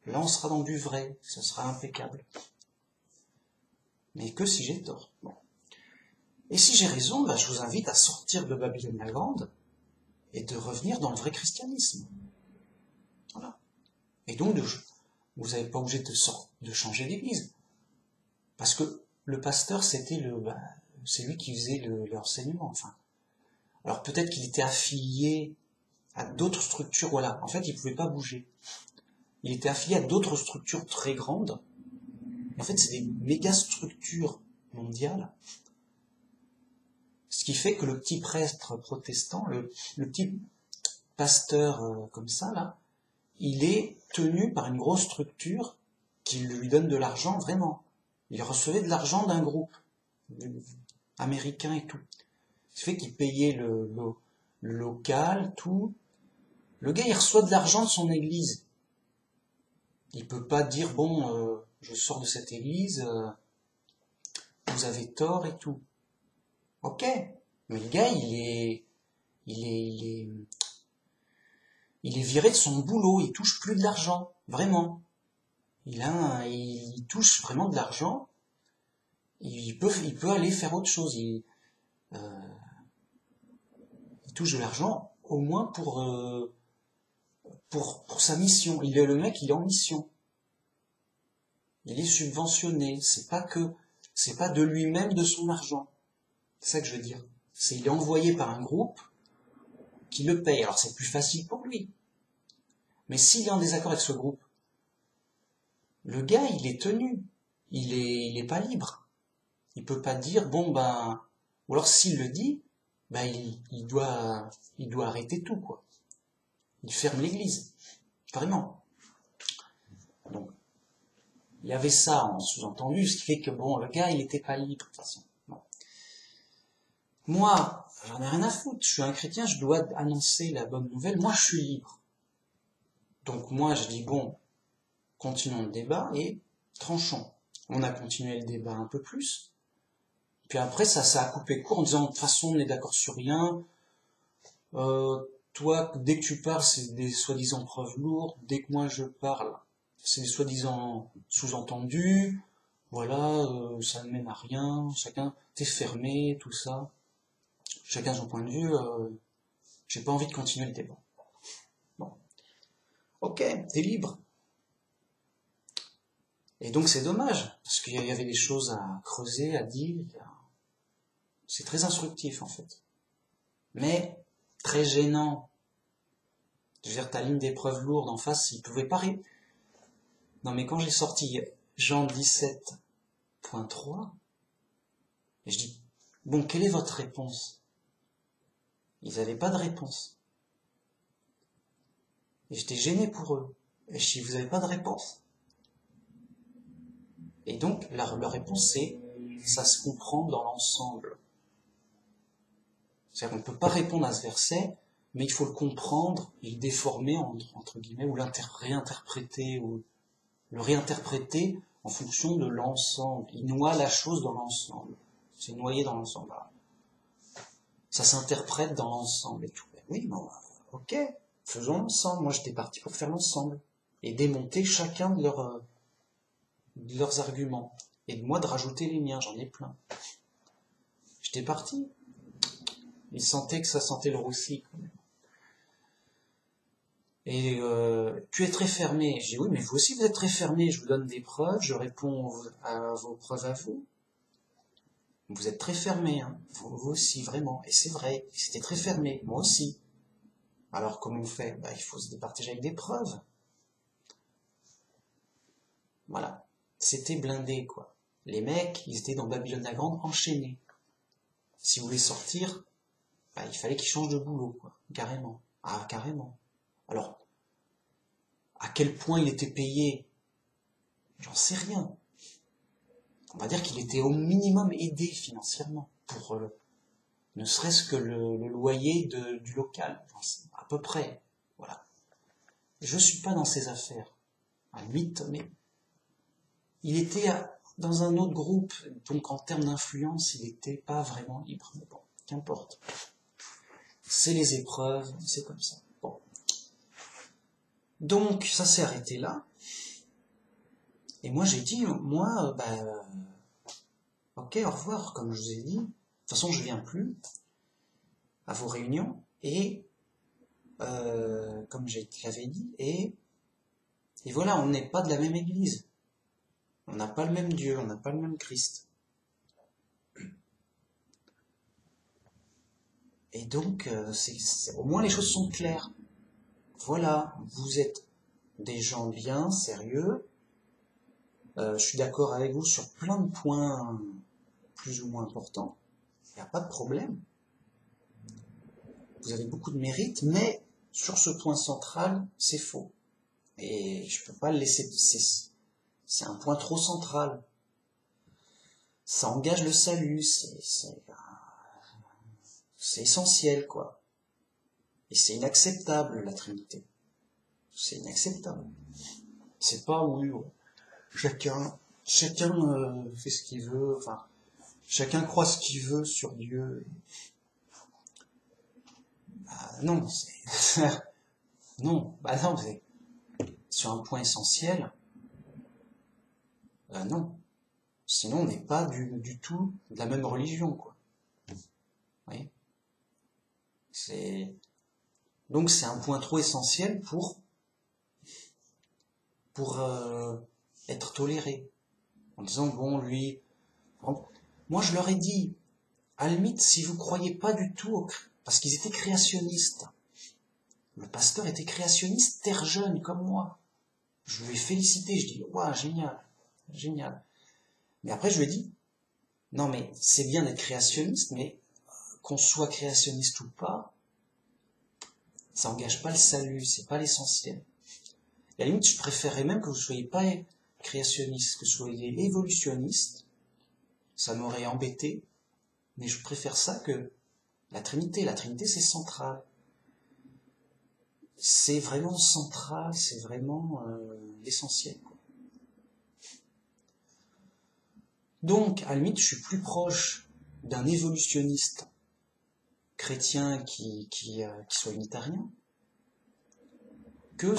Là on sera dans du vrai, ce sera impeccable. Mais que si j'ai tort. Bon. Et si j'ai raison, je vous invite à sortir de Babylone la Grande et de revenir dans le vrai christianisme. Voilà. Et donc vous n'avez pas obligé de changer d'église. Parce que le pasteur, c'est lui qui faisait l'enseignement. Enfin, alors peut-être qu'il était affilié à d'autres structures, voilà. En fait, il pouvait pas bouger. Il était affilié à d'autres structures très grandes. Et en fait, c'est des méga structures mondiales. Ce qui fait que le petit prêtre protestant, le petit pasteur comme ça, là, il est tenu par une grosse structure qui lui donne de l'argent, vraiment. Il recevait de l'argent d'un groupe américain et tout. Ce qui fait qu'il payait le local, tout. Le gars, il reçoit de l'argent de son église. Il peut pas dire, bon, je sors de cette église, vous avez tort et tout. Ok, mais le gars, il est viré de son boulot, il touche plus de l'argent, vraiment. Il touche vraiment de l'argent, il peut aller faire autre chose. Il touche de l'argent, au moins pour sa mission. Le mec, il est en mission. Il est subventionné. C'est pas de lui-même, de son argent. C'est ça que je veux dire. Il est envoyé par un groupe qui le paye. Alors c'est plus facile pour lui. Mais s'il est en désaccord avec ce groupe, le gars, il est tenu. Il est pas libre. Il peut pas dire, bon ben, ou alors s'il le dit, ben il doit arrêter tout, quoi. Il ferme l'église. Carrément. Donc, il y avait ça en sous-entendu, ce qui fait que bon, le gars, il était pas libre, de toute façon. Bon. Moi, j'en ai rien à foutre. Je suis un chrétien, je dois annoncer la bonne nouvelle. Moi, je suis libre. Donc moi, je dis, bon, continuons le débat et tranchons. On a continué le débat un peu plus. Puis après, ça a coupé court en disant, de toute façon, on est d'accord sur rien. Toi, dès que tu parles, c'est des soi-disant preuves lourdes. Dès que moi je parle, c'est des soi-disant sous-entendus. Voilà, ça ne mène à rien. Chacun, t'es fermé, tout ça. Chacun son point de vue. J'ai pas envie de continuer le débat. Bon. Ok, t'es libre. Et donc c'est dommage, parce qu'il y avait des choses à creuser, à dire. C'est très instructif en fait. Mais très gênant. Je veux dire, ta ligne d'épreuve lourde en face, il pouvait pas... Non mais quand j'ai sorti Jean 17.3, et je dis, bon, quelle est votre réponse? Ils n'avaient pas de réponse. Et j'étais gêné pour eux. Et je dis, vous n'avez pas de réponse? Et donc, leur réponse c'est, ça se comprend dans l'ensemble. C'est-à-dire qu'on ne peut pas répondre à ce verset, mais il faut le comprendre et le déformer, entre guillemets, ou réinterpréter, ou le réinterpréter en fonction de l'ensemble. Il noie la chose dans l'ensemble. C'est noyé dans l'ensemble. Ça s'interprète dans l'ensemble et tout. Oui, bon, ok, faisons l'ensemble. Moi, j'étais parti pour faire l'ensemble et démonter chacun de leurs arguments. Et moi, de rajouter les miens, j'en ai plein. J'étais parti. Il sentait que ça sentait le roussi, quand même. Et tu es très fermé. J'ai dit, oui, mais vous aussi, vous êtes très fermé. Je vous donne des preuves, je réponds à vos preuves à vous. Vous êtes très fermé, hein. Vous aussi, vraiment. Et c'est vrai, c'était très fermé. Moi aussi. Alors, comment on fait? Bah, il faut se départager avec des preuves. Voilà. C'était blindé, quoi. Les mecs, ils étaient dans Babylone la Grande enchaînés. S'ils voulaient sortir, bah, il fallait qu'ils changent de boulot, quoi. Carrément. Ah, carrément. Alors, à quel point il était payé? J'en sais rien. On va dire qu'il était au minimum aidé financièrement pour ne serait-ce que le loyer du local, à peu près. Voilà. Je suis pas dans ces affaires. À la limite, mais il était dans un autre groupe, donc en termes d'influence, il n'était pas vraiment libre. Mais bon, qu'importe. C'est les épreuves, c'est comme ça. Bon. Donc, ça s'est arrêté là. Et moi, j'ai dit, ok, au revoir, comme je vous ai dit. De toute façon, je viens plus à vos réunions. Et, comme je l'avais dit, et voilà, on n'est pas de la même église. On n'a pas le même Dieu, on n'a pas le même Christ. Et donc, au moins les choses sont claires. voilà, vous êtes des gens bien, sérieux, je suis d'accord avec vous sur plein de points plus ou moins importants, il n'y a pas de problème. Vous avez beaucoup de mérite, mais sur ce point central, c'est faux. Et je peux pas le laisser, c'est un point trop central. Ça engage le salut, c'est essentiel, quoi. Et c'est inacceptable, la Trinité. C'est inacceptable. C'est pas oui, chacun fait ce qu'il veut, enfin, chacun croit ce qu'il veut sur Dieu. Bah, non, non, bah non, sur un point essentiel, non. Sinon, on n'est pas du tout de la même religion, quoi. Vous voyez ? Donc c'est un point trop essentiel pour être toléré. En disant, bon, lui... Moi, je leur ai dit, à la limite, si vous croyez pas du tout, parce qu'ils étaient créationnistes. Le pasteur était créationniste, terre jeune, comme moi. Je lui ai félicité, je dis, waouh, génial, génial. Mais après, je lui ai dit, non, mais c'est bien d'être créationniste, mais qu'on soit créationniste ou pas, ça engage pas le salut, c'est pas l'essentiel. Et à la limite, je préférerais même que vous soyez pas créationniste, que vous soyez évolutionniste. Ça m'aurait embêté, mais je préfère ça que la Trinité. La Trinité, c'est central. C'est vraiment central, c'est vraiment l'essentiel. Donc, à la limite, je suis plus proche d'un évolutionniste chrétien qui soit unitarien que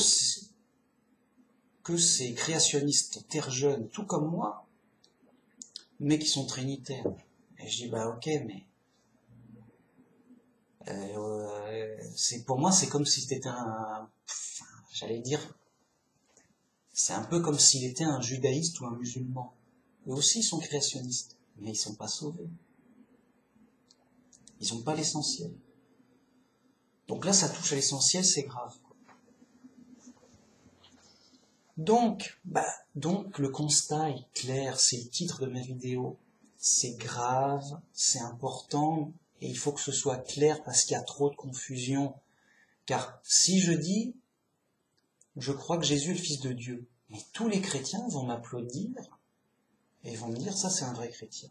ces créationnistes terre jeune, tout comme moi, mais qui sont trinitaires. Et je dis, bah ok, mais pour moi, c'est comme si c'était j'allais dire, c'est un peu comme s'il était un judaïste ou un musulman. Eux aussi, ils sont créationnistes, mais ils sont pas sauvés. Ils n'ont pas l'essentiel. Donc là, ça touche à l'essentiel, c'est grave. Donc le constat est clair, c'est le titre de ma vidéo. C'est grave, c'est important, et il faut que ce soit clair parce qu'il y a trop de confusion. Car si je dis, je crois que Jésus est le Fils de Dieu, mais tous les chrétiens vont m'applaudir et vont me dire, ça c'est un vrai chrétien.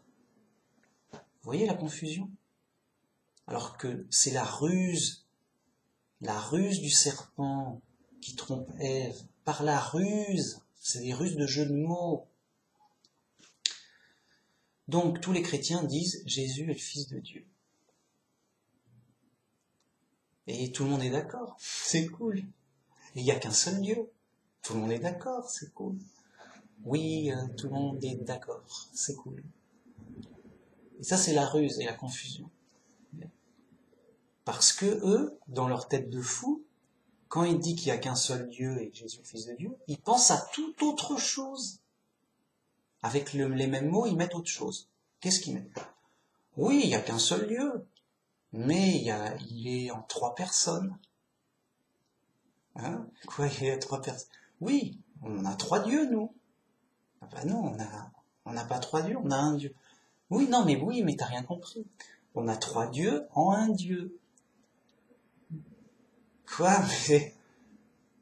Vous voyez la confusion ? Alors que c'est la ruse du serpent qui trompe Ève. Par la ruse, c'est des ruses de jeu de mots. Donc tous les chrétiens disent Jésus est le Fils de Dieu. Et tout le monde est d'accord, c'est cool. Et il n'y a qu'un seul Dieu. Tout le monde est d'accord, c'est cool. Oui, tout le monde est d'accord, c'est cool. Et ça c'est la ruse et la confusion. Parce que eux, dans leur tête de fou, quand ils disent qu'il n'y a qu'un seul Dieu et Jésus le Fils de Dieu, ils pensent à toute autre chose. Avec les mêmes mots, ils mettent autre chose. Qu'est-ce qu'ils mettent ? Oui, il n'y a qu'un seul Dieu, mais il est en 3 personnes. Hein ? Quoi, il est à 3 personnes ? Oui, on a 3 dieux, nous. Ah ben non, on n'a pas 3 dieux, on a un Dieu. Oui, mais t'as rien compris. On a 3 dieux en un Dieu. Quoi,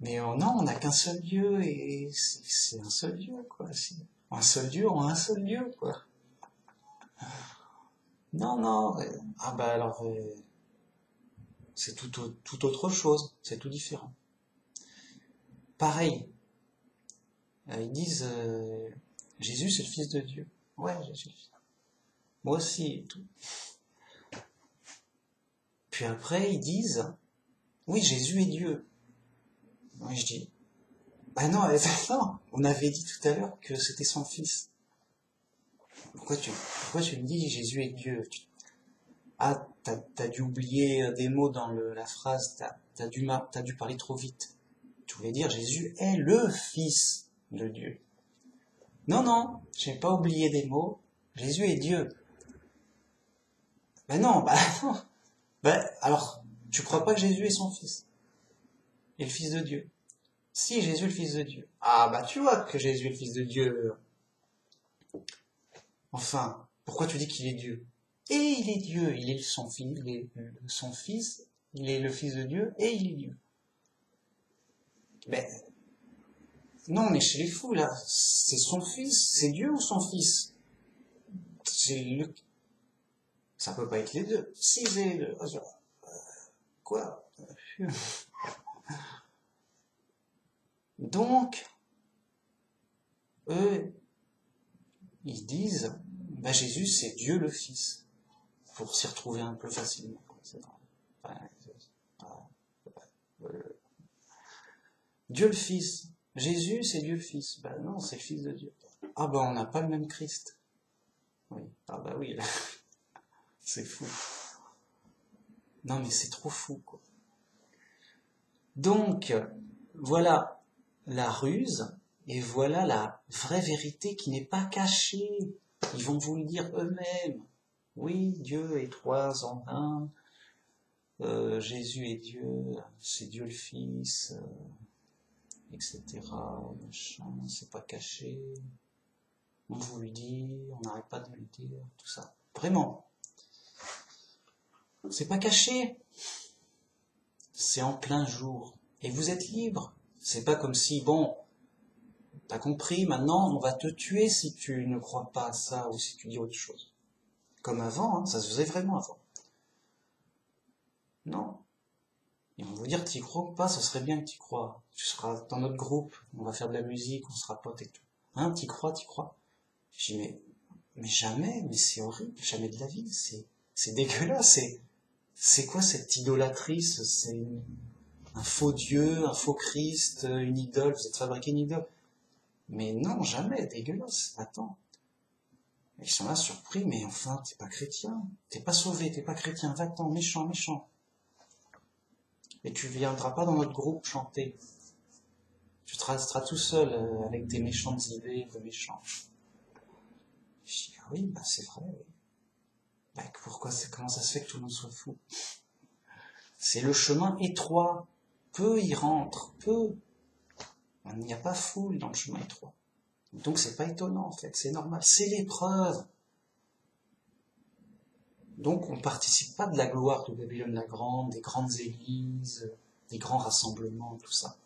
mais non, on n'a qu'un seul Dieu, et c'est un seul Dieu, quoi. C'est un seul Dieu en un seul Dieu, quoi. Non, ah bah alors, c'est tout autre chose, c'est tout différent. Pareil, ils disent, Jésus c'est le Fils de Dieu. Ouais, Jésus. Moi aussi, et tout. Puis après, ils disent, oui, Jésus est Dieu. Moi, je dis, bah non, on avait dit tout à l'heure que c'était son fils. Pourquoi tu me dis Jésus est Dieu ? Ah, t'as dû oublier des mots dans la phrase, t'as dû parler trop vite. Tu voulais dire Jésus est le Fils de Dieu. Non, j'ai pas oublié des mots. Jésus est Dieu. Ben non. Ben alors, tu crois pas que Jésus est son fils ? est le Fils de Dieu. Si Jésus est le Fils de Dieu. Ah bah tu vois que Jésus est le Fils de Dieu. Enfin, pourquoi tu dis qu'il est Dieu? Et il est Dieu, il est son fils, il est son fils, il est le Fils de Dieu et il est Dieu. Mais non, on est chez les fous là. C'est son fils, c'est Dieu ou son fils? Ça peut pas être les deux. Si c'est les deux, quoi? Donc, eux, ils disent, bah Jésus c'est Dieu le Fils, pour s'y retrouver un peu facilement. Dieu le Fils. Jésus c'est Dieu le Fils. Ben non, c'est le Fils de Dieu. Ah ben on n'a pas le même Christ. Oui. Ah ben oui, là. C'est fou. Non mais c'est trop fou quoi. Donc, voilà la ruse et voilà la vraie vérité qui n'est pas cachée. Ils vont vous le dire eux-mêmes. Oui, Dieu est trois en un. Jésus est Dieu, c'est Dieu le Fils, etc. Machin, c'est pas caché. On vous le dit, on n'arrête pas de le dire, tout ça. Vraiment. C'est pas caché. C'est en plein jour. Et vous êtes libre. C'est pas comme si, bon, t'as compris, maintenant on va te tuer si tu ne crois pas à ça ou si tu dis autre chose. Comme avant, hein, ça se faisait vraiment avant. Non. Ils vont vous dire, t'y crois pas, ce serait bien que t'y crois. Tu seras dans notre groupe, on va faire de la musique, on sera potes et tout. Hein, t'y crois, t'y crois. Je dis, mais jamais, mais c'est horrible, jamais de la vie, c'est dégueulasse, c'est quoi cette idolâtrice, c'est un faux Dieu, un faux Christ, une idole, vous êtes fabriqué une idole. Mais non, jamais, dégueulasse, attends. Ils sont là surpris, mais enfin, t'es pas chrétien, t'es pas sauvé, t'es pas chrétien, va-t'en, méchant, méchant. Et tu viendras pas dans notre groupe chanter. Tu seras tout seul avec tes méchantes idées de méchants. Je dis, ah oui, bah c'est vrai, oui. Bah, comment ça se fait que tout le monde soit fou? C'est le chemin étroit. Peu y rentrent, peu. Il n'y a pas foule dans le chemin étroit. Donc c'est pas étonnant en fait, c'est normal. C'est l'épreuve. Donc on ne participe pas de la gloire de Babylone la Grande, des grandes églises, des grands rassemblements, tout ça.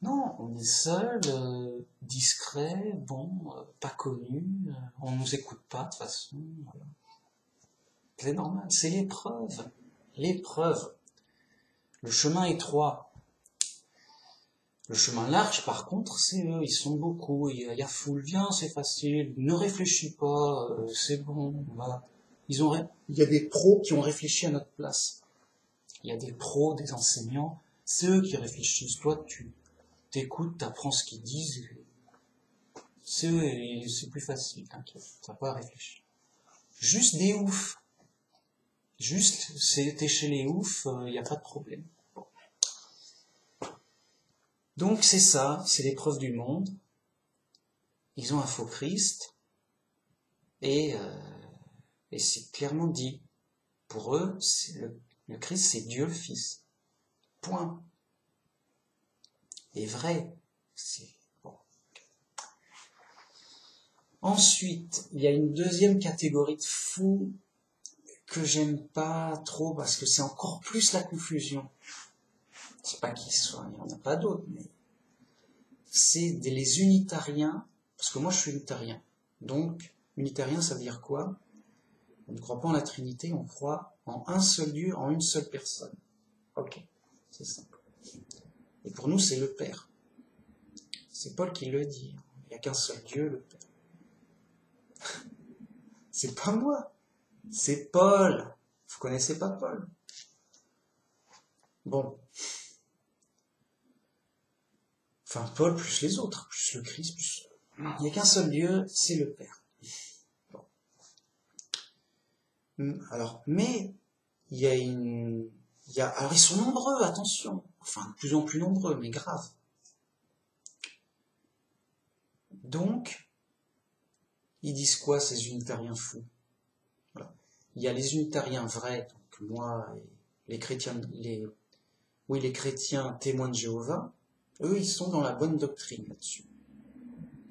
Non, on est seul, discret, bon, pas connu, on nous écoute pas de toute façon. Voilà. C'est normal, c'est l'épreuve. L'épreuve. Le chemin étroit. Le chemin large, par contre, c'est eux, ils sont beaucoup, il y a foule, viens, c'est facile, ne réfléchis pas, c'est bon, voilà. Il y a des pros qui ont réfléchi à notre place. Il y a des pros, des enseignants, c'est eux qui réfléchissent. Toi, tu t'écoutes, t'apprends ce qu'ils disent, c'est eux, et c'est plus facile, t'inquiète, t'as pas à réfléchir. Juste des oufs. Juste, t'es chez les oufs, il n'y a pas de problème. Donc c'est ça, c'est l'épreuve du monde. Ils ont un faux Christ et c'est clairement dit. Pour eux, le Christ c'est Dieu le Fils. Point. Et vrai. C'est bon. Ensuite, il y a une deuxième catégorie de fous que j'aime pas trop parce que c'est encore plus la confusion. C'est pas qu'ils soient, il n'y en a pas d'autres, mais c'est les unitariens, parce que moi je suis unitarien. Donc, unitarien, ça veut dire quoi? On ne croit pas en la Trinité, on croit en un seul Dieu, en une seule personne. Ok, c'est simple. Et pour nous, c'est le Père. C'est Paul qui le dit. Il n'y a qu'un seul Dieu, le Père. C'est pas moi, c'est Paul. Vous connaissez pas Paul? Bon. Enfin, Paul plus les autres, plus le Christ, plus... Il n'y a qu'un seul Dieu, c'est le Père. Bon. Alors, mais, alors ils sont nombreux, attention. Enfin, de plus en plus nombreux, mais grave. Donc, ils disent quoi, ces unitariens fous? Voilà. Il y a les unitariens vrais, donc moi, et les chrétiens, Oui, les chrétiens témoins de Jéhovah, eux, ils sont dans la bonne doctrine là-dessus.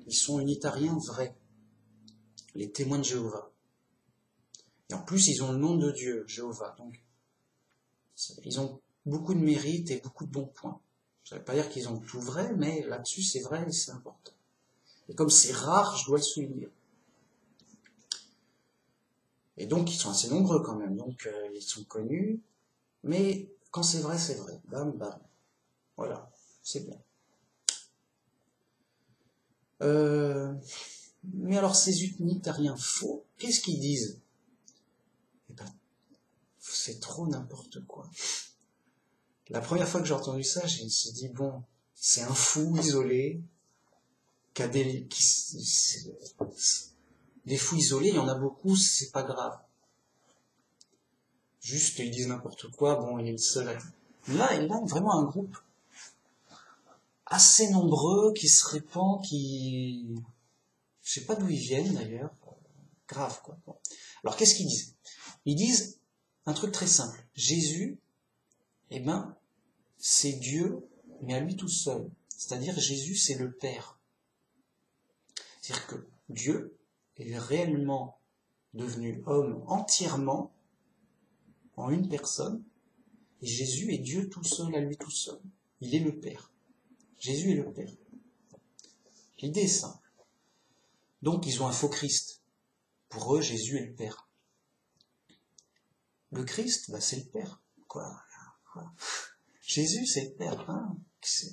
Ils sont unitariens vrais, les témoins de Jéhovah. Et en plus, ils ont le nom de Dieu, Jéhovah. Donc, ils ont beaucoup de mérites et beaucoup de bons points. Ça ne veut pas dire qu'ils ont tout vrai, mais là-dessus, c'est vrai et c'est important. Et comme c'est rare, je dois le souligner. Et donc, ils sont assez nombreux quand même. Donc, ils sont connus. Mais quand c'est vrai, c'est vrai. Bam, bam. Voilà, c'est bien. Mais alors, ces unitariens faux, qu'est-ce qu'ils disent? Eh ben, c'est trop n'importe quoi. La première fois que j'ai entendu ça, je me suis dit, bon, c'est un fou isolé, qui a des fous isolés, il y en a beaucoup, c'est pas grave. Juste, ils disent n'importe quoi, bon, il est le seul à... Là, il a vraiment un groupe assez nombreux qui se répand, qui... Je sais pas d'où ils viennent d'ailleurs. Grave, quoi. Bon. Alors, qu'est-ce qu'ils disent? Ils disent un truc très simple. Jésus, eh ben, c'est Dieu, mais à lui tout seul. C'est-à-dire, Jésus, c'est le Père. C'est-à-dire que Dieu est réellement devenu homme entièrement, en une personne, et Jésus est Dieu tout seul, à lui tout seul. Il est le Père. Jésus est le Père. L'idée est simple. Donc, ils ont un faux Christ. Pour eux, Jésus est le Père. Le Christ, bah, c'est le Père. Quoi? Jésus, c'est le Père. Hein?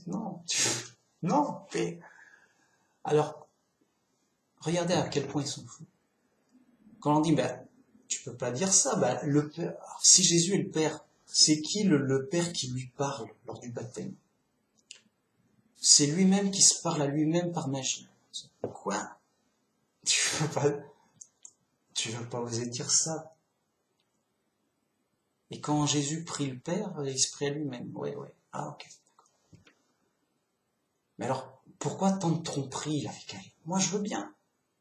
Non. Non. Mais... Alors, regardez à quel point ils sont fous. Quand on dit, bah, tu peux pas dire ça, bah, le Père, si Jésus est le Père, c'est qui le Père qui lui parle lors du baptême? C'est lui-même qui se parle à lui-même par magie. Quoi? Tu veux pas oser dire ça. Et quand Jésus prie le Père, il se prie à lui-même. Ouais. Ah, ok. Mais alors, pourquoi tant de tromperies avec elle? Moi, je veux bien.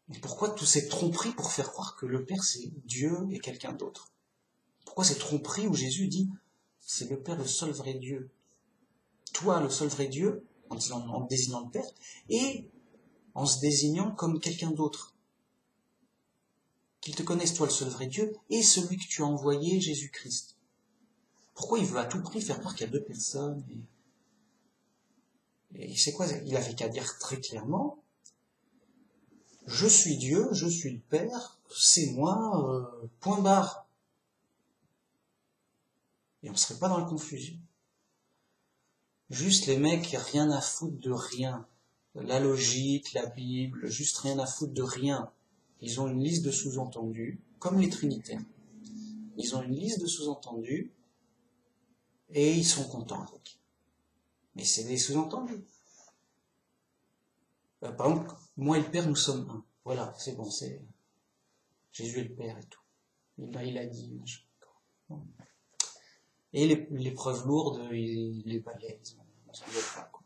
Mais pourquoi toutes ces tromperies pour faire croire que le Père, c'est Dieu et quelqu'un d'autre? Pourquoi ces tromperies où Jésus dit, c'est le Père, le seul vrai Dieu? Toi, le seul vrai Dieu, en désignant le Père, et en se désignant comme quelqu'un d'autre. Qu'il te connaisse, toi, le seul vrai Dieu, et celui que tu as envoyé, Jésus-Christ. Pourquoi il veut à tout prix faire croire qu'il y a deux personnes? Et c'est quoi? Il avait qu'à dire très clairement, je suis Dieu, je suis le Père, c'est moi, point barre. Et on ne serait pas dans la confusion. Juste les mecs, rien à foutre de rien. La logique, la Bible, juste rien à foutre de rien. Ils ont une liste de sous-entendus, comme les trinitaires. Ils ont une liste de sous-entendus, et ils sont contents avec. Mais c'est des sous-entendus. Par exemple, moi et le Père, nous sommes un. Voilà, c'est bon, c'est Jésus est le Père et tout. Il a dit, machin. Et les preuves lourdes, ils les balaient. On s'en veut pas, quoi.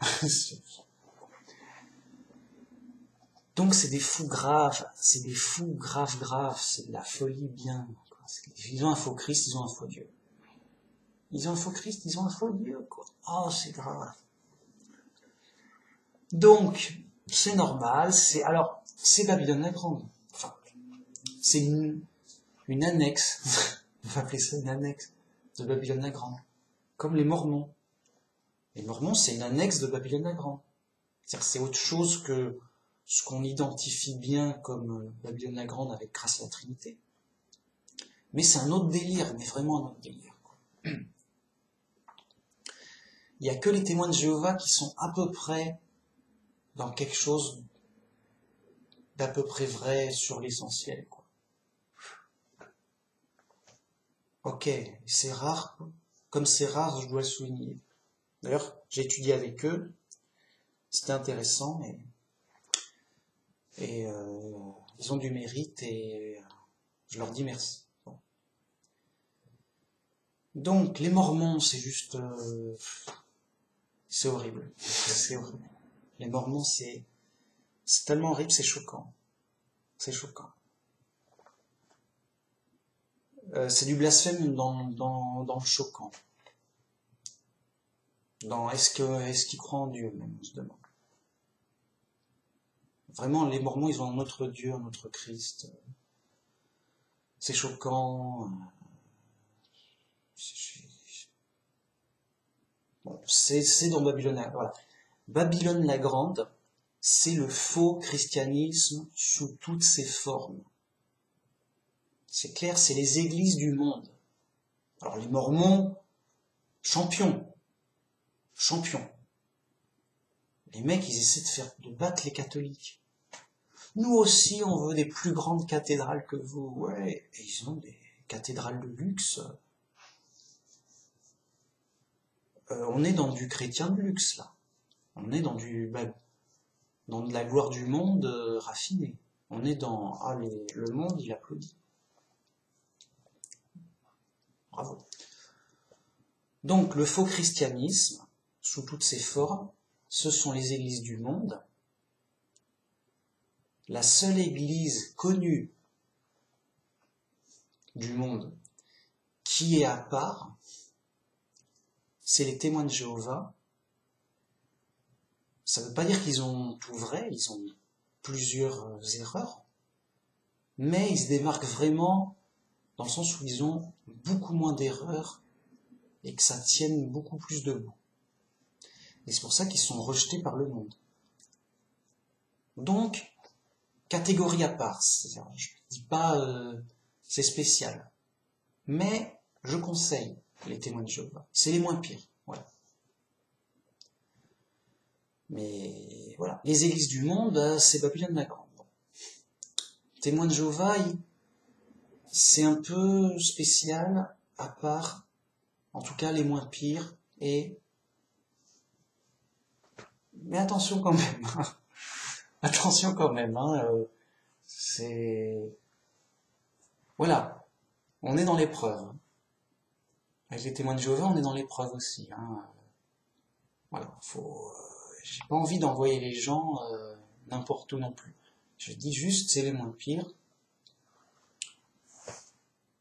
Donc c'est des fous graves, c'est des fous graves, c'est de la folie bien. Ils ont un faux Christ, ils ont un faux Dieu. Ils ont un faux Christ, ils ont un faux Dieu, quoi. Oh, c'est grave. Donc, c'est normal, c'est Babylone la Grande. Enfin, c'est une annexe, on va appeler ça une annexe de Babylone la Grande. Comme les Mormons. Les Mormons, c'est une annexe de Babylone la Grande. C'est-à-dire, c'est autre chose que ce qu'on identifie bien comme Babylone la Grande avec grâce à la Trinité. Mais c'est un autre délire, mais vraiment un autre délire, quoi. Il n'y a que les témoins de Jéhovah qui sont à peu près dans quelque chose d'à peu près vrai sur l'essentiel, quoi. Ok, c'est rare, comme c'est rare, je dois le souligner. D'ailleurs, j'ai étudié avec eux, c'était intéressant, et ils ont du mérite, et je leur dis merci. Bon. Donc, les Mormons, c'est juste... c'est horrible. C'est horrible. Les Mormons, c'est tellement horrible, c'est choquant. C'est choquant. C'est du blasphème dans le choquant. Est-ce qu'ils croient en Dieu, même, on se demande. Vraiment, les Mormons, ils ont un autre Dieu, un autre Christ. C'est choquant. Bon, c'est dans Babylone. Voilà. Babylone la Grande, c'est le faux christianisme sous toutes ses formes. C'est clair, c'est les églises du monde. Alors les Mormons, champions. Les mecs, ils essaient de battre les catholiques. Nous aussi, on veut des plus grandes cathédrales que vous. Ouais, et ils ont des cathédrales de luxe. On est dans du chrétien de luxe, là. On est dans de la gloire du monde raffinée. On est dans... Ah, le monde, il applaudit. Bravo. Donc, le faux christianisme, sous toutes ses formes, ce sont les églises du monde. La seule église connue du monde qui est à part, c'est les témoins de Jéhovah. Ça ne veut pas dire qu'ils ont tout vrai, ils ont plusieurs erreurs, mais ils se démarquent vraiment dans le sens où ils ont beaucoup moins d'erreurs et que ça tienne beaucoup plus debout. Et c'est pour ça qu'ils sont rejetés par le monde. Donc, catégorie à part, je ne dis pas c'est spécial, mais je conseille les témoins de Jéhovah. C'est les moins pires, voilà. Mais voilà, les églises du monde, c'est Babylone la Grande. Bon. Témoins de Jéhovah, c'est un peu spécial, à part, en tout cas les moins pires, mais attention quand même, attention quand même, c'est... Voilà, on est dans l'épreuve. Avec les témoins de Jéhovah, on est dans l'épreuve aussi. Voilà, j'ai pas envie d'envoyer les gens n'importe où non plus. Je dis juste, c'est les moins pires.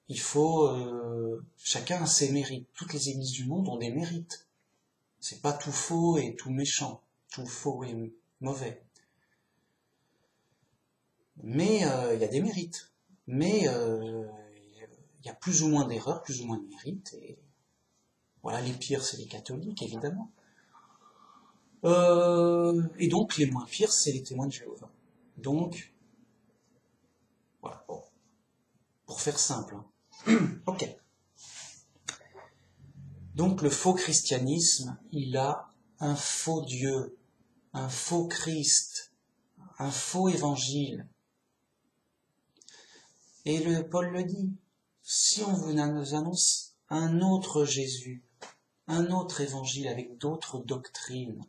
Il faut... chacun a ses mérites. Toutes les églises du monde ont des mérites. C'est pas tout faux et tout méchant. Tout faux et mauvais. Mais il y a des mérites. Mais il y a plus ou moins d'erreurs, plus ou moins de mérites. Et voilà, les pires, c'est les catholiques, évidemment. Et donc, les moins pires, c'est les témoins de Jéhovah. Donc, voilà, bon. Pour faire simple. Ok. Donc, le faux christianisme, il a un faux Dieu, un faux Christ, un faux évangile. Et Paul le dit, si on vous annonce un autre Jésus, un autre évangile avec d'autres doctrines,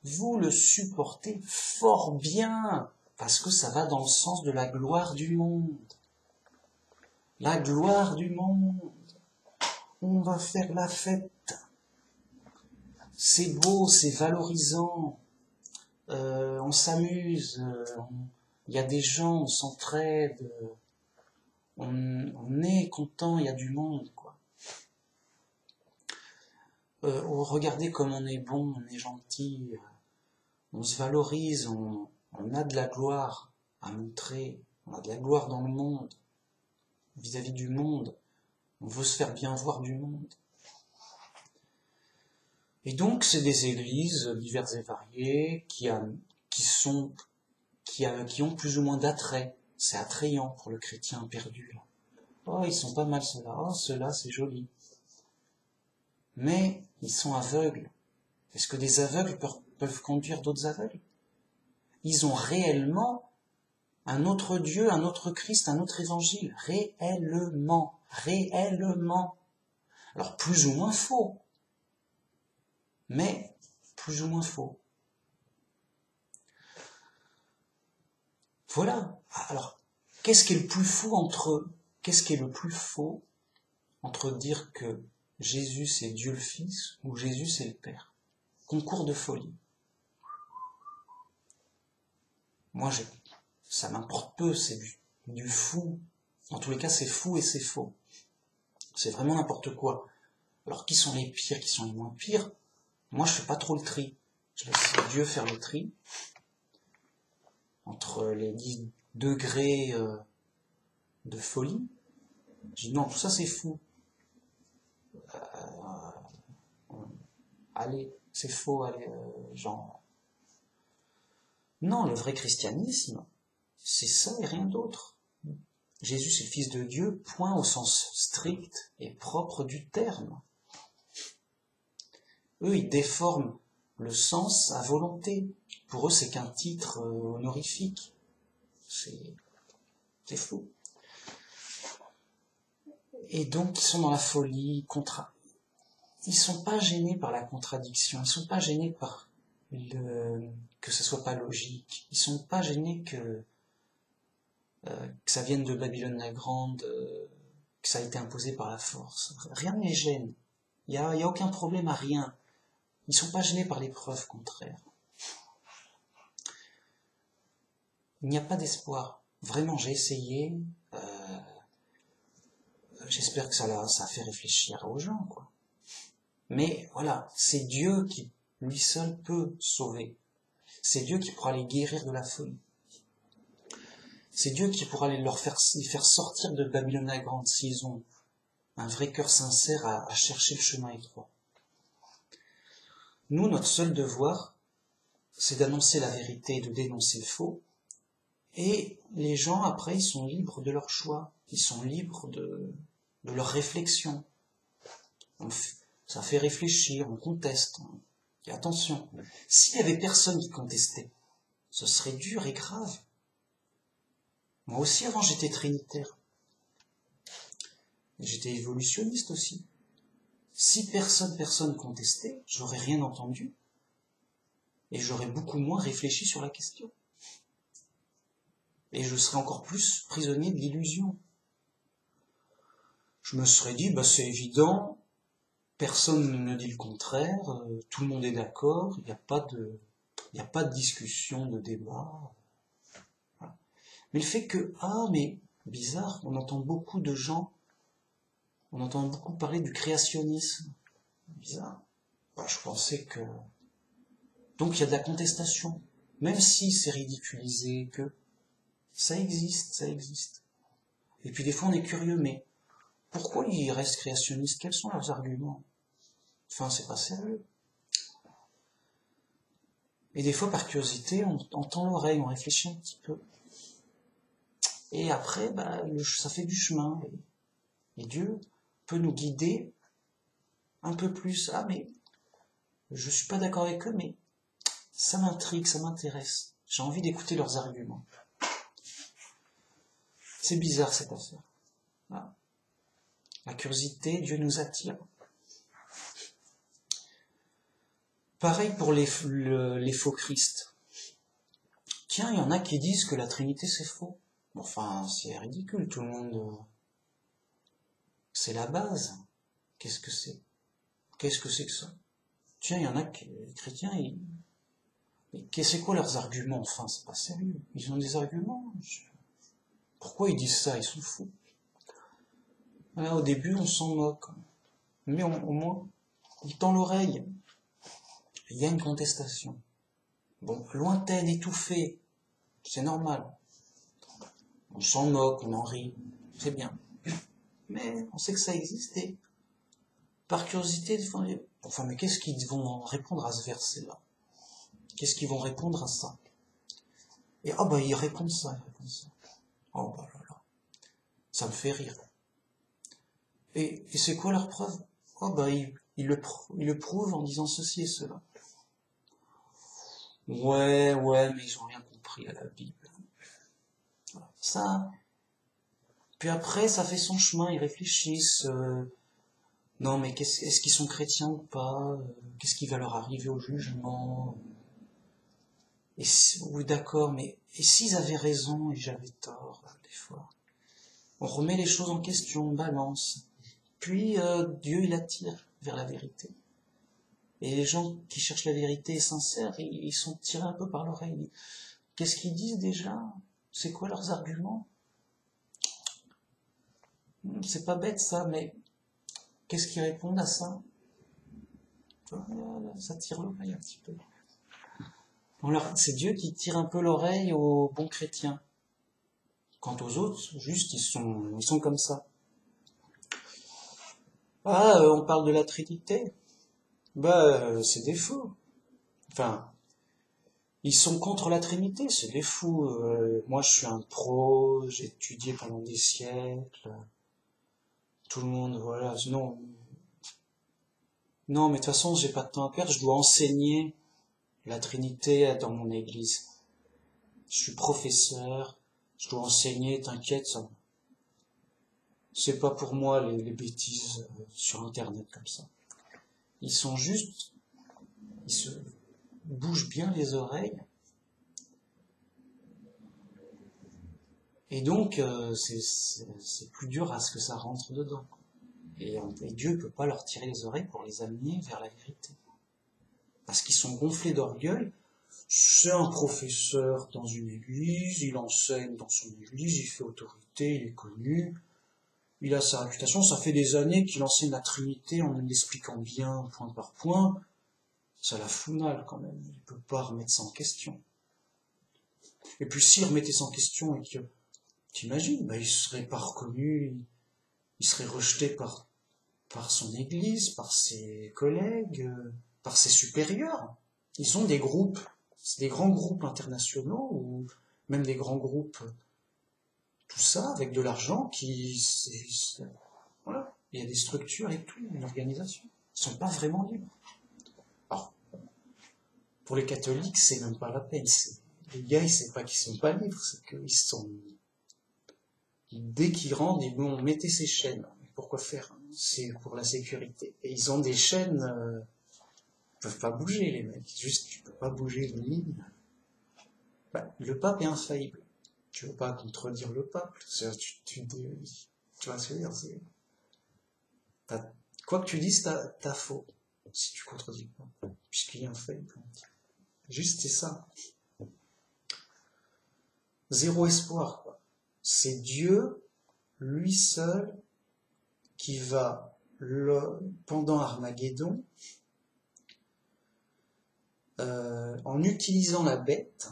vous le supportez fort bien, parce que ça va dans le sens de la gloire du monde. La gloire du monde. On va faire la fête. C'est beau, c'est valorisant. On s'amuse. Il y a des gens, on s'entraide. On est content, il y a du monde, quoi. Regardez comme on est bon, on est gentil. On se valorise, on a de la gloire à montrer. On a de la gloire dans le monde. Vis-à-vis du monde. On veut se faire bien voir du monde. Et donc, c'est des églises diverses et variées qui ont plus ou moins d'attrait. C'est attrayant pour le chrétien perdu. Oh, ils sont pas mal ceux-là. Oh, ceux-là, c'est joli. Mais ils sont aveugles. Est-ce que des aveugles peuvent conduire d'autres aveugles? Ils ont réellement un autre Dieu, un autre Christ, un autre évangile. Réellement. Réellement. Alors, plus ou moins faux. Mais plus ou moins faux. Voilà. Alors, qu'est-ce qui est le plus faux entre dire que Jésus c'est Dieu le Fils ou Jésus c'est le Père? Concours de folie. Moi, ça m'importe peu, c'est du fou. En tous les cas, c'est fou et c'est faux. C'est vraiment n'importe quoi. Alors, qui sont les pires, qui sont les moins pires? Moi, je fais pas trop le tri. Je laisse Dieu faire le tri entre les 10 degrés de folie. Je dis non, tout ça c'est fou. Allez, c'est faux, allez, genre. Non, le vrai christianisme, c'est ça et rien d'autre. Jésus, c'est le Fils de Dieu, point au sens strict et propre du terme. Eux, ils déforment le sens à volonté. Pour eux, c'est qu'un titre honorifique. C'est fou. Et donc, ils sont dans la folie, ils sont pas gênés par la contradiction, ils sont pas gênés par que ce soit pas logique, ils sont pas gênés que ça vienne de Babylone la Grande, que ça a été imposé par la force. Rien ne les gêne. Il y a aucun problème à rien. Ils sont pas gênés par les preuves contraires. Il n'y a pas d'espoir. Vraiment, j'ai essayé. J'espère que ça fait réfléchir aux gens, quoi. Mais voilà, c'est Dieu qui, lui seul, peut sauver. C'est Dieu qui pourra les guérir de la folie. C'est Dieu qui pourra les faire sortir de Babylone la Grande s'ils ont un vrai cœur sincère à chercher le chemin étroit. Nous, notre seul devoir, c'est d'annoncer la vérité et de dénoncer le faux. Et les gens, après, ils sont libres de leur choix. Ils sont libres de leur réflexion. Ça fait réfléchir, on conteste. Et attention, s'il y avait personne qui contestait, ce serait dur et grave. Moi aussi, avant, j'étais trinitaire. J'étais évolutionniste aussi. Si personne contestait, j'aurais rien entendu. Et j'aurais beaucoup moins réfléchi sur la question. Et je serais encore plus prisonnier de l'illusion. Je me serais dit, c'est évident, personne ne dit le contraire, tout le monde est d'accord, il n'y a pas de discussion, de débat. Voilà. Mais le fait que, mais bizarre, on entend beaucoup parler du créationnisme. Bizarre. Je pensais que... Donc il y a de la contestation, même si c'est ridiculisé, que ça existe. Et puis des fois on est curieux, mais pourquoi ils restent créationnistes? Quels sont leurs arguments? Enfin, c'est pas sérieux. Et des fois, par curiosité, on tend l'oreille, on réfléchit un petit peu. Et après, ça fait du chemin. Et Dieu peut nous guider un peu plus. Mais je suis pas d'accord avec eux, mais ça m'intrigue, ça m'intéresse. J'ai envie d'écouter leurs arguments. C'est bizarre cette affaire. Voilà. La curiosité, Dieu nous attire. Pareil pour les faux Christ. Tiens, il y en a qui disent que la Trinité c'est faux. Enfin, c'est ridicule, tout le monde... C'est la base. Qu'est-ce que c'est que ça? Tiens, il y en a qui, les chrétiens, mais c'est quoi leurs arguments? Enfin, c'est pas sérieux. Ils ont des arguments. Pourquoi ils disent ça? Ils sont fous. Alors, au début, on s'en moque. Mais au moins, il tend l'oreille. Il y a une contestation. Bon, lointaine, étouffée. C'est normal. On s'en moque, on en rit. C'est bien. Mais on sait que ça existait. Par curiosité, mais qu'est-ce qu'ils vont répondre à ce verset-là? Qu'est-ce qu'ils vont répondre à ça? Et ils répondent ça. Oh là là. Ça me fait rire. Et c'est quoi leur preuve? Ils le prouvent en disant ceci et cela. Ouais, mais ils ont rien compris à la Bible. Voilà. Ça. Puis après, ça fait son chemin, ils réfléchissent. Non, mais est-ce qu'ils sont chrétiens ou pas? Qu'est-ce qui va leur arriver au jugement? Oui, d'accord, mais et s'ils avaient raison et j'avais tort, des fois? On remet les choses en question, on balance. Puis Dieu, il attire vers la vérité. Et les gens qui cherchent la vérité sincère, ils sont tirés un peu par l'oreille. Qu'est-ce qu'ils disent déjà? C'est quoi leurs arguments? C'est pas bête ça, mais qu'est-ce qu'ils répondent à ça? Voilà, ça tire l'oreille un petit peu. C'est Dieu qui tire un peu l'oreille aux bons chrétiens. Quant aux autres, juste, ils sont comme ça. Ah, on parle de la Trinité. C'est des fous. Enfin, ils sont contre la Trinité, c'est des fous. Moi, je suis un pro, j'ai étudié pendant des siècles. Tout le monde, voilà. Non, non, mais de toute façon, j'ai pas de temps à perdre. Je dois enseigner la Trinité dans mon église. Je suis professeur, je dois enseigner, t'inquiète, ça. C'est pas pour moi les bêtises sur Internet comme ça. Ils sont juste, ils se bougent bien les oreilles. Et donc, c'est plus dur à ce que ça rentre dedans. Et Dieu peut pas leur tirer les oreilles pour les amener vers la vérité. Parce qu'ils sont gonflés d'orgueil. C'est un professeur dans une église, il enseigne dans son église, il fait autorité, il est connu, il a sa réputation, ça fait des années qu'il enseigne la Trinité en l'expliquant bien, point par point. Ça la fout mal quand même, il peut pas remettre ça en question. Et puis s'il remettait ça en question et que, t'imagines, il serait pas reconnu, il serait rejeté par son église, par ses collègues, par ses supérieurs. Ils ont des groupes, des grands groupes internationaux, ou même des grands groupes, tout ça, avec de l'argent, voilà. Il y a des structures et tout, une organisation. Ils sont pas vraiment libres. Alors, pour les catholiques, c'est même pas la peine. Les gars, c'est pas qu'ils sont pas libres, c'est qu'ils sont... Dès qu'ils rentrent, ils vont mettez ces chaînes. Pourquoi faire? C'est pour la sécurité. Et ils ont des chaînes... Ils peuvent pas bouger, les mecs. Juste, tu peux pas bouger une ligne. Le pape est infaillible. Tu veux pas contredire le pape. Tu vois ce que je veux dire, quoi que tu dises, t'as faux. Si tu contredis le pape. Puisqu'il est infaillible. Juste, c'est ça. Zéro espoir, quoi. C'est Dieu, lui seul, qui va, pendant Armageddon, en utilisant la bête,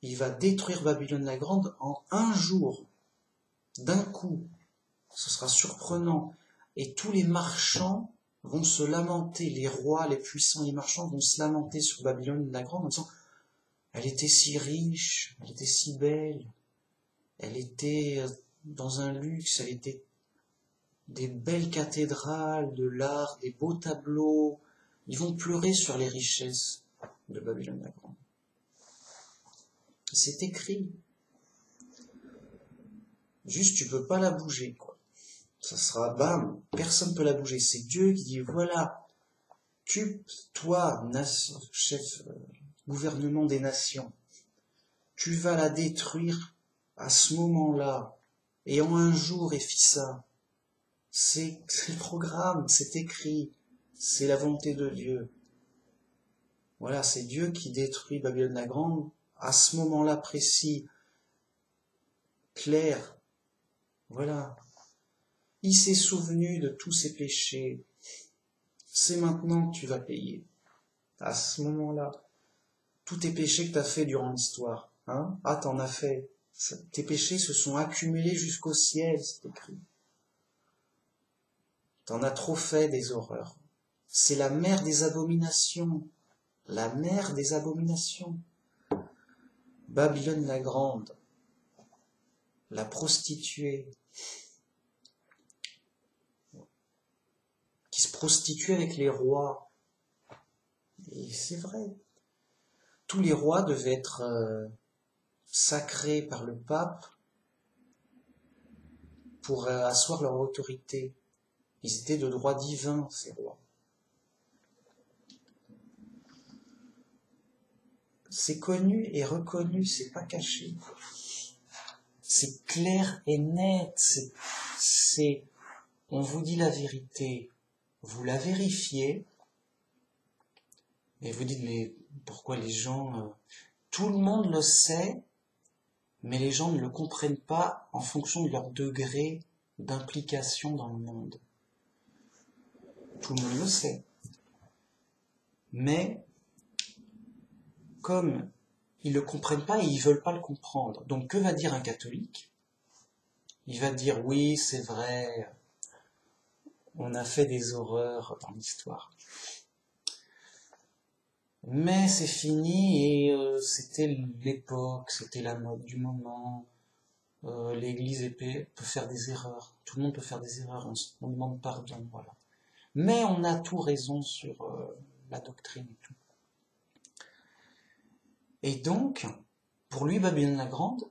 il va détruire Babylone la Grande en un jour, d'un coup. Ce sera surprenant. Et tous les marchands vont se lamenter, les rois, les puissants, les marchands vont se lamenter sur Babylone la Grande en disant « Elle était si riche, elle était si belle, elle était dans un luxe, elle était des belles cathédrales, de l'art, des beaux tableaux. » Ils vont pleurer sur les richesses de Babylone la Grande. C'est écrit. Juste, tu peux pas la bouger, quoi. Ça sera bam, personne peut la bouger. C'est Dieu qui dit, voilà, toi, chef, gouvernement des nations, tu vas la détruire à ce moment-là, et en un jour, et fit ça. C'est le programme, c'est écrit, c'est la volonté de Dieu. Voilà, c'est Dieu qui détruit Babylone la Grande, à ce moment-là précis, clair. Voilà. Il s'est souvenu de tous ses péchés. C'est maintenant que tu vas payer. À ce moment-là. Tous tes péchés que tu as fait durant l'histoire. Hein? Ah, t'en as fait. Tes péchés se sont accumulés jusqu'au ciel, c'est écrit. T'en as trop fait des horreurs. C'est la mère des abominations. La mère des abominations. Babylone la Grande. La prostituée. Qui se prostituait avec les rois. Et c'est vrai. Tous les rois devaient être sacrés par le pape pour asseoir leur autorité. Ils étaient de droit divin, ces rois. C'est connu et reconnu, c'est pas caché. C'est clair et net. On vous dit la vérité. Vous la vérifiez. Et vous dites, mais pourquoi les gens... Tout le monde le sait, mais les gens ne le comprennent pas en fonction de leur degré d'implication dans le monde. Tout le monde le sait. Mais, comme ils ne le comprennent pas et ils ne veulent pas le comprendre, donc que va dire un catholique? Il va dire, oui, c'est vrai, on a fait des horreurs dans l'histoire. Mais c'est fini et c'était l'époque, c'était la mode du moment. L'Église peut faire des erreurs. Tout le monde peut faire des erreurs, on demande pardon, voilà. Mais on a tout raison sur la doctrine et tout. Et donc, pour lui, Babylone la Grande,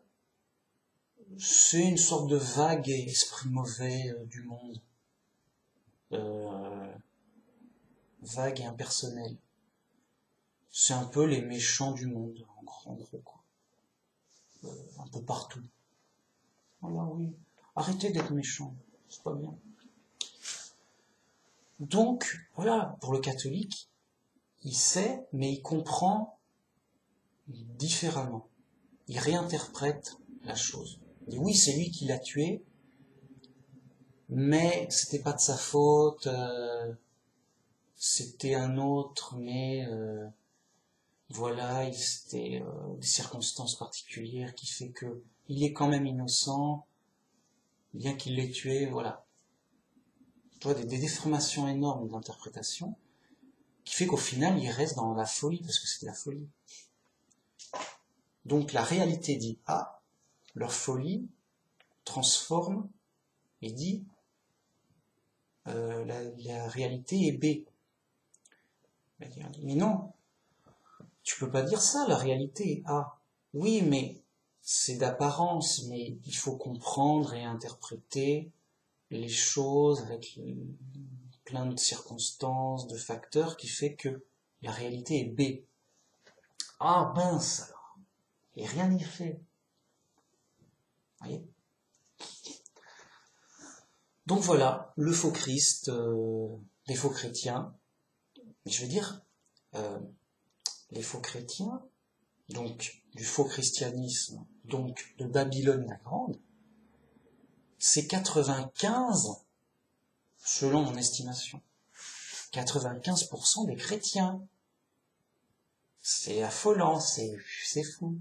c'est une sorte de vague esprit mauvais du monde. Vague et impersonnel. C'est un peu les méchants du monde, en gros, quoi. Un peu partout. Voilà, oui. Arrêtez d'être méchants, c'est pas bien. Donc, voilà, pour le catholique, il sait, mais il comprend différemment. Il réinterprète la chose. Il dit oui, c'est lui qui l'a tué, mais c'était pas de sa faute, c'était un autre, mais voilà, c'était des circonstances particulières qui fait que il est quand même innocent, bien qu'il l'ait tué, voilà. Tu vois, des déformations énormes d'interprétation, qui fait qu'au final, il reste dans la folie, parce que c'était la folie. Donc la réalité dit A, leur folie transforme et dit la réalité est B. Mais non, tu peux pas dire ça, la réalité est A. Oui, mais c'est d'apparence, mais il faut comprendre et interpréter les choses avec plein de circonstances, de facteurs qui fait que la réalité est B. Ah mince alors, et rien n'y fait. Vous voyez ? Donc voilà, le faux Christ, les faux chrétiens, je veux dire, les faux chrétiens, donc du faux christianisme, donc de Babylone la Grande, c'est 95, selon mon estimation, 95% des chrétiens. C'est affolant, c'est fou.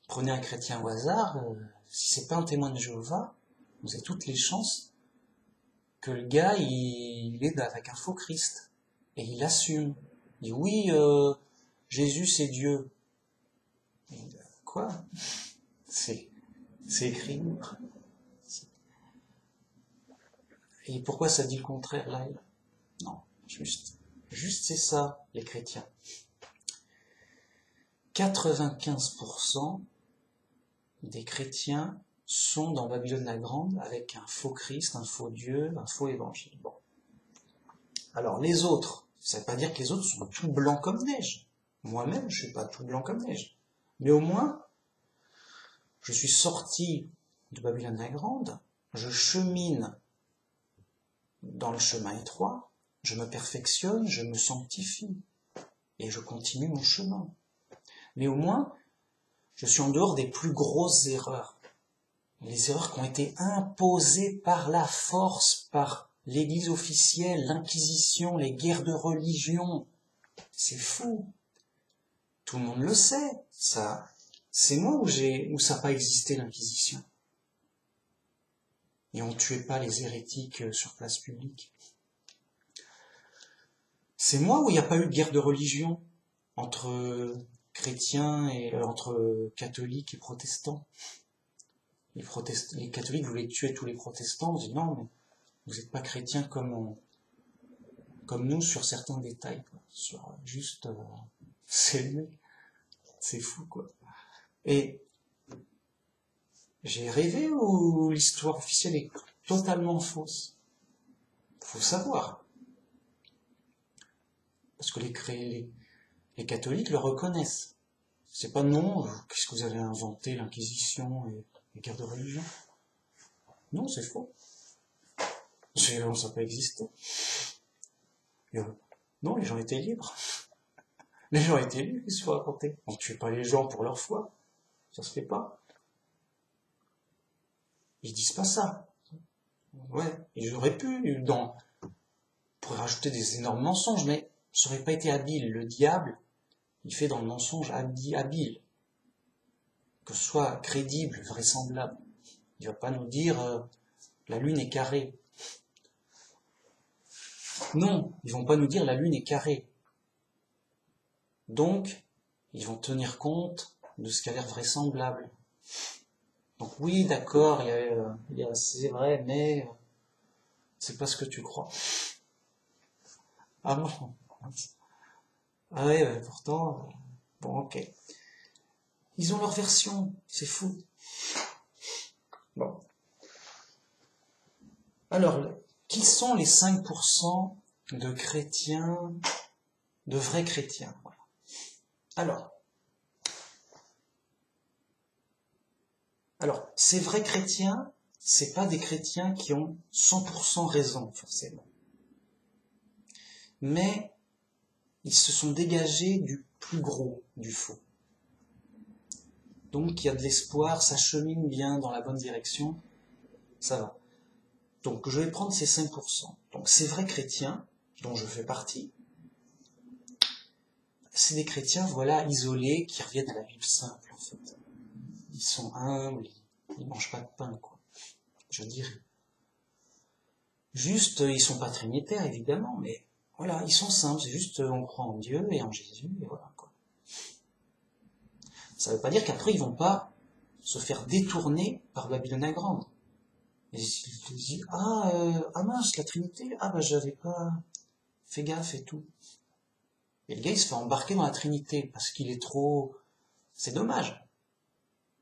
Prenez un chrétien au hasard, si c'est pas un témoin de Jéhovah, vous avez toutes les chances que le gars, il est avec un faux Christ. Et il assume. Il dit oui, Jésus c'est Dieu. Et, quoi? C'est écrit où? Et pourquoi ça dit le contraire là? Non, juste c'est ça, les chrétiens. 95% des chrétiens sont dans Babylone la Grande avec un faux Christ, un faux Dieu, un faux évangile. Bon. Alors les autres, ça ne veut pas dire que les autres sont tout blancs comme neige. Moi-même, je ne suis pas tout blanc comme neige. Mais au moins, je suis sorti de Babylone la Grande, je chemine dans le chemin étroit, je me perfectionne, je me sanctifie, et je continue mon chemin. Mais au moins, je suis en dehors des plus grosses erreurs. Les erreurs qui ont été imposées par la force, par l'Église officielle, l'Inquisition, les guerres de religion. C'est fou. Tout le monde le sait. Ça, c'est moi où ça n'a pas existé l'Inquisition. Et on ne tuait pas les hérétiques sur place publique. C'est moi où il n'y a pas eu de guerre de religion entre chrétiens et entre catholiques et protestants. Les catholiques voulaient tuer tous les protestants. On dit non, mais vous n'êtes pas chrétiens comme nous sur certains détails, quoi. Sur juste, c'est fou, quoi. Et j'ai rêvé où l'histoire officielle est totalement fausse. Faut savoir. Parce que les catholiques le reconnaissent. C'est pas non, qu'est-ce que vous avez inventé, l'Inquisition et les guerres de religion? Non, c'est faux. Ça n'a pas existé. Non, les gens étaient libres. Les gens étaient libres, qu'est-ce qu'il faut raconter? On ne tue pas les gens pour leur foi. Ça se fait pas. Ils disent pas ça. Ouais, et j'aurais pu, pourrait rajouter des énormes mensonges, mais ça n'aurait pas été habile. Le diable, il fait dans le mensonge habile, que ce soit crédible, vraisemblable. Il ne va pas nous dire la lune est carrée. Non, ils vont pas nous dire la lune est carrée. Donc, ils vont tenir compte de ce qui a l'air vraisemblable. Donc oui, d'accord, c'est vrai, mais c'est pas ce que tu crois. Ah bon? Ah ouais, pourtant, bon, ok. Ils ont leur version, c'est fou. Bon. Alors, qui sont les 5% de chrétiens, de vrais chrétiens? Voilà. Alors, ces vrais chrétiens, c'est pas des chrétiens qui ont 100% raison, forcément. Mais ils se sont dégagés du plus gros, du faux. Donc, il y a de l'espoir, ça chemine bien dans la bonne direction, ça va. Donc, je vais prendre ces 5%. Donc, ces vrais chrétiens, dont je fais partie, c'est des chrétiens, voilà, isolés, qui reviennent à la Bible simple, en fait. Ils sont humbles, ils mangent pas de pain, quoi. Je dirais. Juste, ils sont pas trinitaires, évidemment, mais voilà, ils sont simples, c'est juste, on croit en Dieu et en Jésus, et voilà, quoi. Ça veut pas dire qu'après, ils vont pas se faire détourner par Babylone la Grande. Et ils se disent, ah mince, la Trinité, ah bah j'avais pas fait gaffe et tout. Et le gars, il se fait embarquer dans la Trinité, parce qu'il est trop... C'est dommage.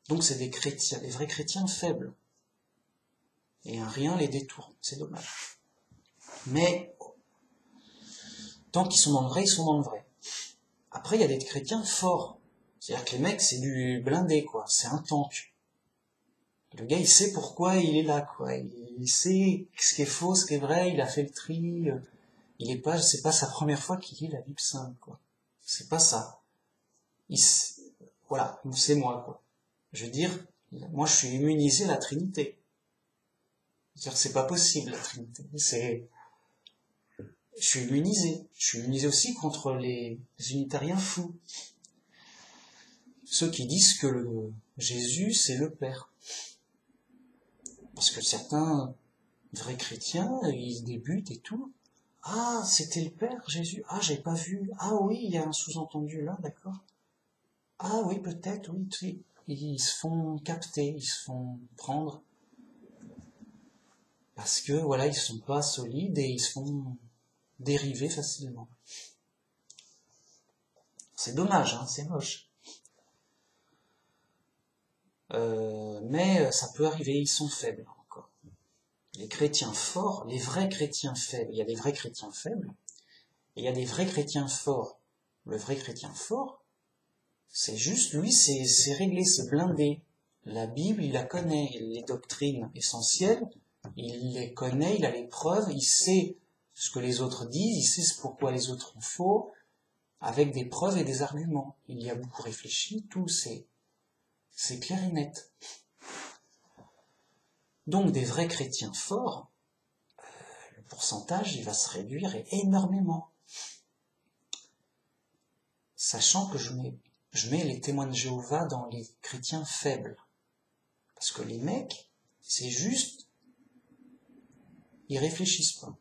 Donc c'est des chrétiens, des vrais chrétiens faibles. Et un rien les détourne, c'est dommage. Mais, tant qu'ils sont dans le vrai, ils sont dans le vrai. Après, il y a des chrétiens forts. C'est-à-dire que les mecs, c'est du blindé, quoi. C'est un tank. Le gars, il sait pourquoi il est là, quoi. Il sait ce qui est faux, ce qui est vrai, il a fait le tri. C'est pas sa première fois qu'il lit la Bible sainte, quoi. C'est pas ça. Voilà, c'est moi, quoi. Je veux dire, moi, je suis immunisé à la Trinité. C'est-à-dire, c'est pas possible, la Trinité. Je suis immunisé. Je suis immunisé aussi contre les unitariens fous. Ceux qui disent que Jésus, c'est le Père. Parce que certains vrais chrétiens, ils débutent et tout. Ah, c'était le Père, Jésus. Ah, j'ai pas vu. Ah oui, il y a un sous-entendu là, d'accord. Ah oui, peut-être, oui. Ils se font capter, ils se font prendre. Parce que, voilà, ils sont pas solides et ils se font dériver facilement. C'est dommage, hein, c'est moche. Mais ça peut arriver, ils sont faibles encore. Les chrétiens forts, les vrais chrétiens faibles, il y a des vrais chrétiens faibles, et il y a des vrais chrétiens forts. Le vrai chrétien fort, c'est juste, lui, c'est réglé, c'est blindé. La Bible, il la connaît, les doctrines essentielles, il les connaît, il a les preuves, il sait ce que les autres disent, il sait pourquoi les autres ont faux, avec des preuves et des arguments. Il y a beaucoup réfléchi, tout, c'est clair et net. Donc des vrais chrétiens forts, le pourcentage, il va se réduire énormément. Sachant que je mets les témoins de Jéhovah dans les chrétiens faibles. Parce que les mecs, c'est juste, ils réfléchissent pas.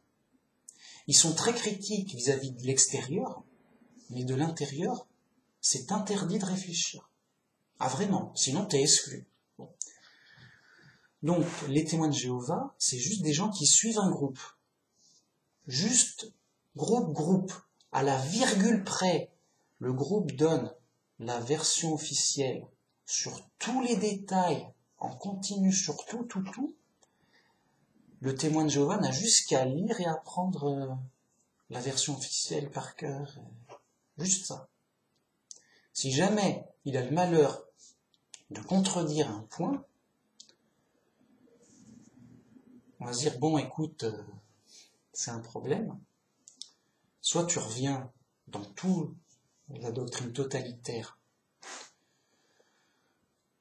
Ils sont très critiques vis-à-vis de l'extérieur, mais de l'intérieur, c'est interdit de réfléchir. Ah vraiment, sinon t'es exclu. Bon. Donc, les témoins de Jéhovah, c'est juste des gens qui suivent un groupe. Juste groupe. À la virgule près, le groupe donne la version officielle sur tous les détails, en continu sur tout. Le témoin de Jéhovah n'a juste qu'à lire et apprendre la version officielle par cœur. Juste ça. Si jamais il a le malheur de contredire un point, on va se dire, bon, écoute, c'est un problème. Soit tu reviens dans toute la doctrine totalitaire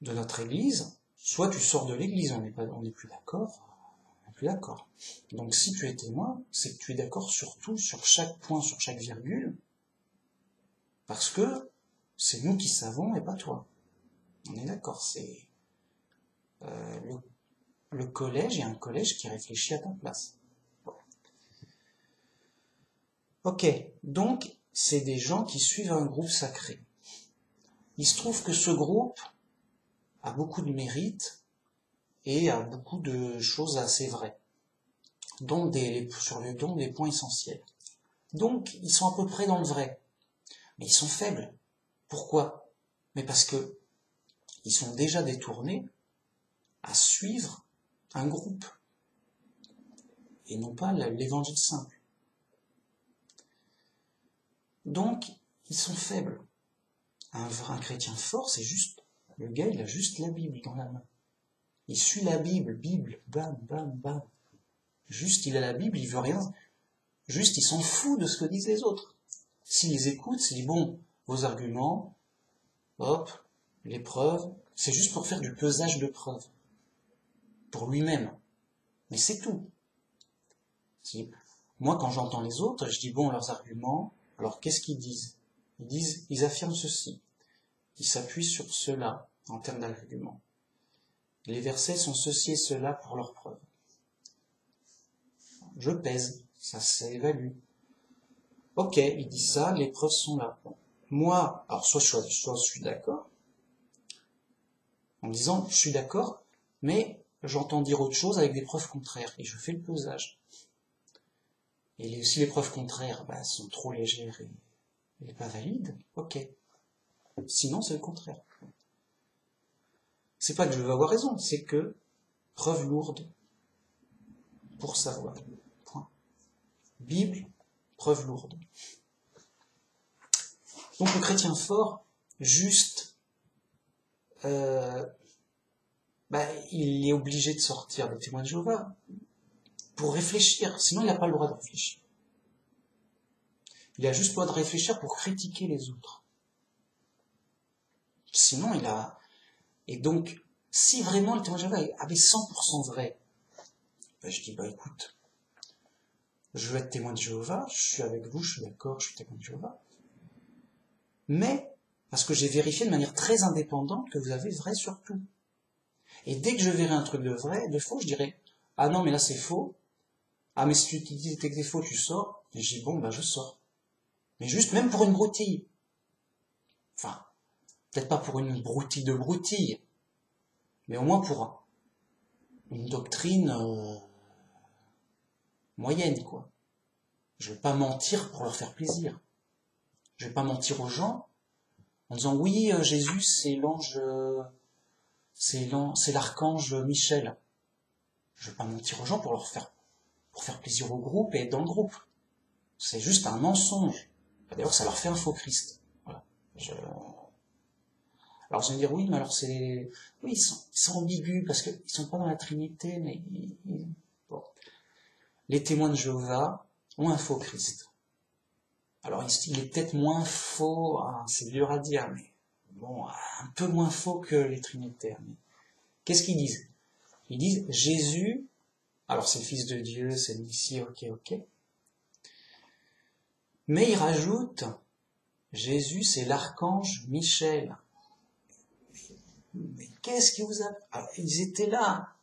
de notre Église, soit tu sors de l'Église, on n'est plus d'accord, Tu es d'accord. Donc si tu es témoin, c'est que tu es d'accord sur tout, sur chaque point, sur chaque virgule, parce que c'est nous qui savons et pas toi. On est d'accord, c'est le collège, il y a un collège qui réfléchit à ta place. Bon. Ok, donc c'est des gens qui suivent un groupe sacré. Il se trouve que ce groupe a beaucoup de mérites et a beaucoup de choses assez vraies, dont des points essentiels. Donc, ils sont à peu près dans le vrai, mais ils sont faibles. Pourquoi? Mais parce que ils sont déjà détournés à suivre un groupe, et non pas l'évangile simple. Donc, ils sont faibles. Un chrétien fort, c'est juste, le gars, il a juste la Bible dans la main. Il suit la Bible, bam, bam, bam. Juste, il a la Bible, il veut rien. Juste, il s'en fout de ce que disent les autres. S'il les écoute, s'il dit, bon, vos arguments, hop, les preuves, c'est juste pour faire du pesage de preuves. Pour lui-même. Mais c'est tout. Moi, quand j'entends les autres, je dis, bon, leurs arguments, alors qu'est-ce qu'ils disent? Ils affirment ceci. Ils s'appuient sur cela, en termes d'arguments. Les versets sont ceci et cela pour leurs preuves. Je pèse, ça s'évalue. Ok, il dit ça, les preuves sont là. Moi, alors soit je suis d'accord, en disant je suis d'accord, mais j'entends dire autre chose avec des preuves contraires, et je fais le pesage. Et si les preuves contraires sont trop légères et pas valides, ok. Sinon, c'est le contraire. C'est pas que je veux avoir raison, c'est que preuve lourde pour savoir. Point. Bible, preuve lourde. Donc le chrétien fort, juste, il est obligé de sortir des témoins de Jéhovah pour réfléchir, sinon il n'a pas le droit de réfléchir. Il a juste le droit de réfléchir pour critiquer les autres. Sinon il a... Et donc, si vraiment le témoin de Jéhovah avait 100% vrai, je dis, écoute, je veux être témoin de Jéhovah, je suis avec vous, je suis d'accord, je suis témoin de Jéhovah, mais parce que j'ai vérifié de manière très indépendante que vous avez vrai sur tout. Et dès que je verrai un truc de faux, je dirai, ah non, mais là c'est faux, ah mais si tu dis que c'est faux, tu sors, et je dis, bon, je sors. Mais juste, même pour une broutille. Enfin, peut-être pas pour une broutille de broutille, mais au moins pour une doctrine moyenne, quoi. Je vais pas mentir pour leur faire plaisir. Je vais pas mentir aux gens en disant oui, Jésus c'est l'ange, c'est l'archange Michel. Je vais pas mentir aux gens pour faire plaisir au groupe et être dans le groupe. C'est juste un mensonge. D'ailleurs, ça leur fait un faux Christ. Voilà. Alors, vous allez me dire, oui, mais alors oui, ils sont ambigus parce qu'ils sont pas dans la Trinité, mais bon. Les témoins de Jéhovah ont un faux Christ. Alors, il est peut-être moins faux, c'est dur à dire, mais bon, un peu moins faux que les Trinitaires. Qu'est-ce qu'ils disent? Ils disent, Jésus, alors c'est le Fils de Dieu, c'est le Messie, ok. Mais ils rajoutent, Jésus, c'est l'archange Michel. Mais qu'est-ce qui vous a... Alors, ils étaient là.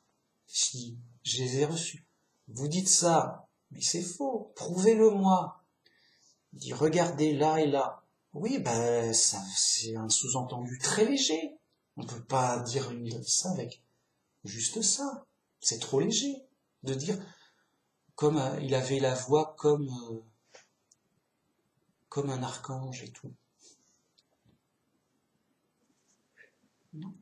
Je les ai reçus. Vous dites ça, mais c'est faux. Prouvez-le moi. Il dit, regardez là et là. Oui, ça, c'est un sous-entendu très léger. On ne peut pas dire ça avec juste ça. C'est trop léger de dire comme il avait la voix comme un archange et tout. Non.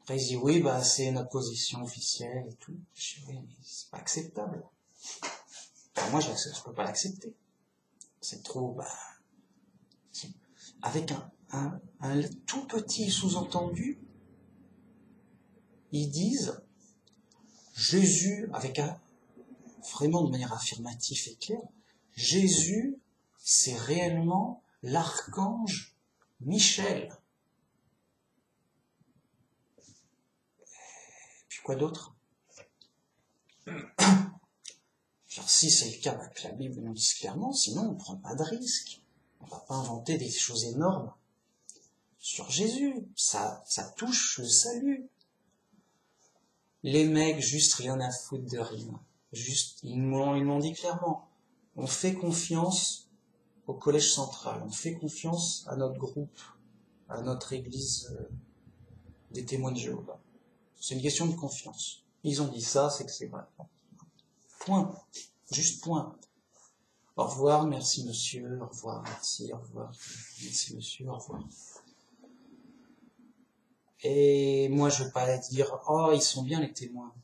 Après, il dit, oui, c'est notre position officielle et tout. Je dis, oui, mais c'est pas acceptable. Enfin, moi, je peux pas l'accepter. C'est trop, avec un tout petit sous-entendu, ils disent, Jésus, vraiment de manière affirmative et claire, Jésus, c'est réellement l'archange Michel. Et puis quoi d'autre? Genre, si c'est le cas, bah, que la Bible nous dit clairement, sinon on ne prend pas de risque. On ne va pas inventer des choses énormes sur Jésus. Ça touche le salut. Les mecs, juste rien à foutre de rien. Juste, ils m'ont dit clairement, on fait confiance au collège central, on fait confiance à notre groupe, à notre église des témoins de Jéhovah. C'est une question de confiance. Ils ont dit ça, c'est que c'est vrai. Point. Juste point. Au revoir, merci monsieur, au revoir, merci, au revoir, merci monsieur, au revoir. Et moi, je vais pas dire, oh, ils sont bien les témoins.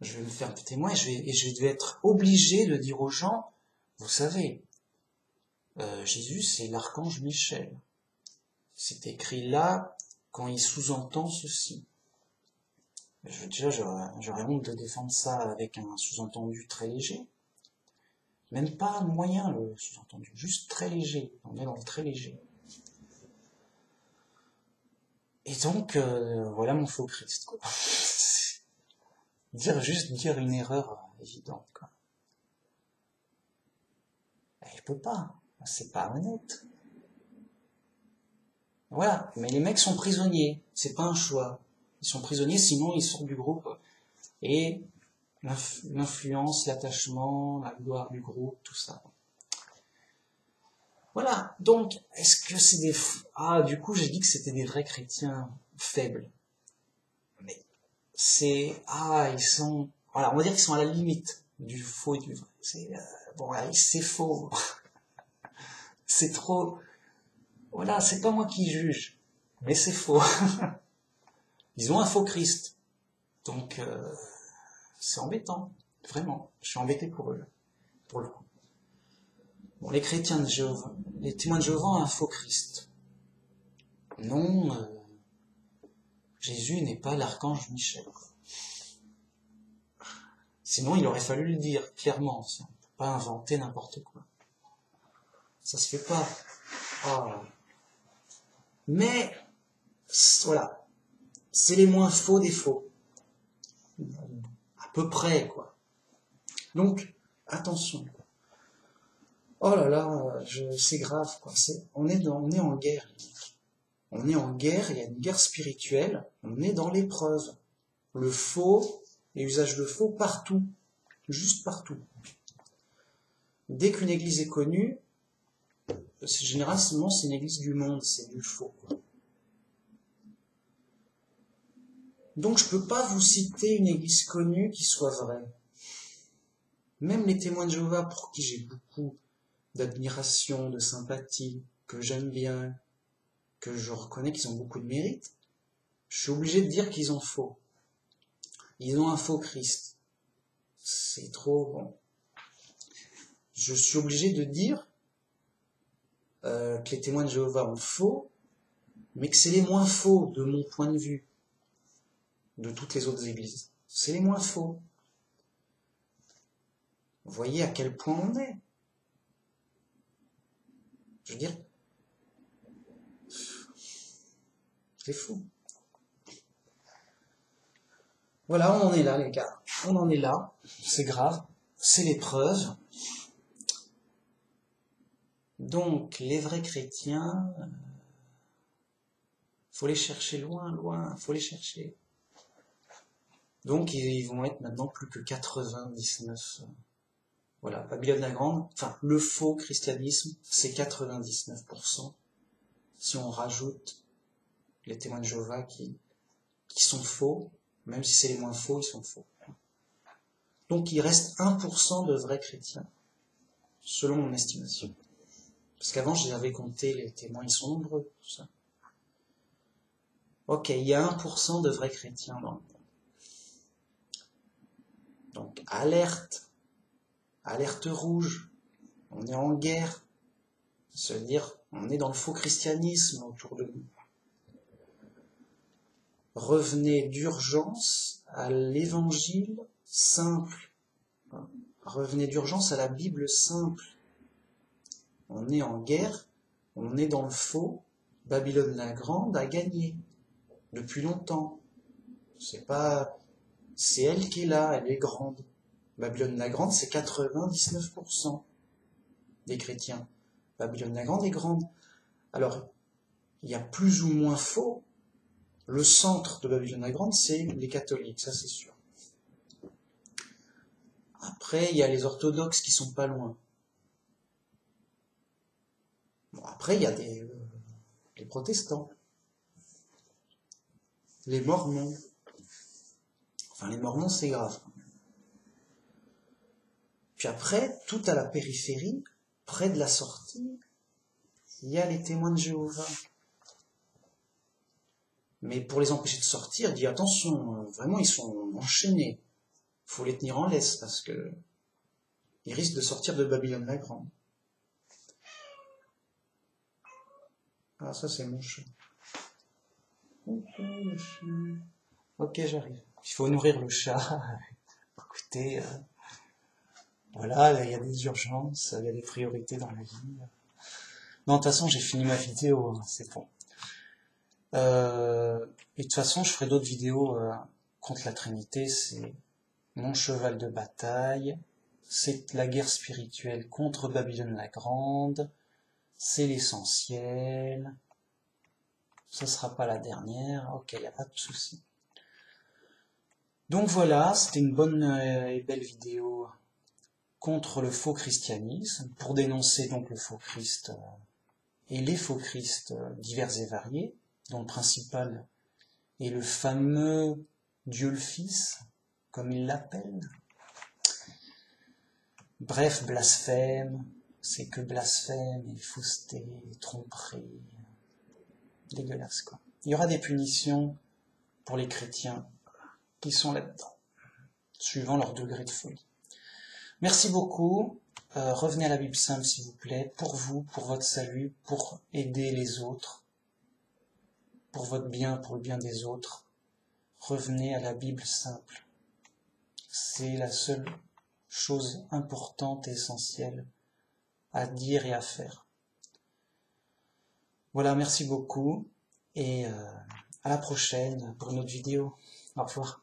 Je vais me faire témoin et je vais être obligé de dire aux gens, vous savez, Jésus, c'est l'archange Michel. C'est écrit là quand il sous-entend ceci. Déjà, j'aurais honte de défendre ça avec un sous-entendu très léger. Même pas moyen, le sous-entendu, juste très léger. On est dans le très léger. Et donc, voilà mon faux Christ, quoi. Dire une erreur évidente, quoi. Je peux pas. C'est pas honnête. Voilà. Mais les mecs sont prisonniers. C'est pas un choix. Ils sont prisonniers, sinon ils sortent du groupe. Et l'influence, l'attachement, la gloire du groupe, tout ça. Voilà. Donc, est-ce que c'est des... Ah, du coup, j'ai dit que c'était des vrais chrétiens faibles. Mais c'est... Ah, ils sont... Voilà, on va dire qu'ils sont à la limite du faux et du vrai. Bon, c'est faux. C'est trop... Voilà, c'est pas moi qui juge. Mais c'est faux. Ils ont un faux Christ. Donc, c'est embêtant. Vraiment. Je suis embêté pour eux. Pour le coup. Bon, les chrétiens de Jéhovah, les témoins de Jéhovah ont un faux Christ. Non, Jésus n'est pas l'archange Michel. Sinon, il aurait fallu le dire clairement. On ne peut pas inventer n'importe quoi. Ça se fait pas. Oh. Mais, voilà. C'est les moins faux des faux. À peu près, quoi. Donc, attention. Oh là là, c'est grave, quoi. On est en guerre. On est en guerre, il y a une guerre spirituelle, on est dans l'épreuve. Le faux, les usages de faux partout, juste partout. Dès qu'une église est connue, généralement c'est une église du monde, c'est du faux, quoi. Donc je peux pas vous citer une église connue qui soit vraie. Même les témoins de Jéhovah, pour qui j'ai beaucoup d'admiration, de sympathie, que j'aime bien, que je reconnais qu'ils ont beaucoup de mérite, je suis obligé de dire qu'ils ont faux. Ils ont un faux Christ. C'est trop bon. Je suis obligé de dire que les témoins de Jéhovah ont faux, mais que c'est les moins faux de mon point de vue, de toutes les autres églises. C'est les moins faux. Vous voyez à quel point on est. Je veux dire, c'est fou. Voilà, on en est là, les gars. On en est là. C'est grave. C'est l'épreuve. Donc, les vrais chrétiens, faut les chercher loin, loin. Faut les chercher. Donc, ils vont être maintenant plus que 99. Voilà, Babylone la Grande. Enfin, le faux christianisme, c'est 99%. Si on rajoute les témoins de Jéhovah qui sont faux, même si c'est les moins faux, ils sont faux. Donc il reste 1% de vrais chrétiens, selon mon estimation. Parce qu'avant, j'avais compté les témoins, ils sont nombreux, tout ça. Ok, il y a 1% de vrais chrétiens dans le monde. Donc alerte, alerte rouge, on est en guerre, ça veut dire on est dans le faux christianisme autour de nous. Revenez d'urgence à l'évangile simple. Revenez d'urgence à la Bible simple. On est en guerre, on est dans le faux. Babylone la Grande a gagné depuis longtemps. C'est pas C'est elle qui est là, elle est grande. Babylone la Grande, c'est 99% des chrétiens. Babylone la Grande est grande. Alors, il y a plus ou moins faux. Le centre de Babylone la Grande, c'est les catholiques, ça c'est sûr. Après, il y a les orthodoxes qui sont pas loin. Bon, après, il y a les protestants, les mormons. Enfin, les mormons, c'est grave. Puis après, tout à la périphérie, près de la sortie, il y a les témoins de Jéhovah. Mais pour les empêcher de sortir, il dit attention, vraiment, ils sont enchaînés. Il faut les tenir en laisse parce que ils risquent de sortir de Babylone la Grande. Ah, ça, c'est mon chat. Ok, j'arrive. Il faut nourrir le chat. Écoutez, voilà, il y a des urgences, il y a des priorités dans la vie. Non, de toute façon, j'ai fini ma vidéo, hein, c'est bon. Et de toute façon, je ferai d'autres vidéos contre la Trinité. C'est mon cheval de bataille. C'est la guerre spirituelle contre Babylone la Grande. C'est l'essentiel. Ce sera pas la dernière. Ok, il n'y a pas de souci. Donc voilà, c'était une bonne et belle vidéo contre le faux christianisme, pour dénoncer donc le faux Christ et les faux Christ divers et variés, dont le principal est le fameux Dieu le Fils, comme il l'appelle. Bref, blasphème, c'est que blasphème et fausseté, et tromperie, dégueulasse quoi. Il y aura des punitions pour les chrétiens qui sont là-dedans, suivant leur degré de folie. Merci beaucoup. Revenez à la Bible simple, s'il vous plaît, pour vous, pour votre salut, pour aider les autres, pour votre bien, pour le bien des autres. Revenez à la Bible simple. C'est la seule chose importante et essentielle à dire et à faire. Voilà, merci beaucoup et à la prochaine pour une autre vidéo. Au revoir.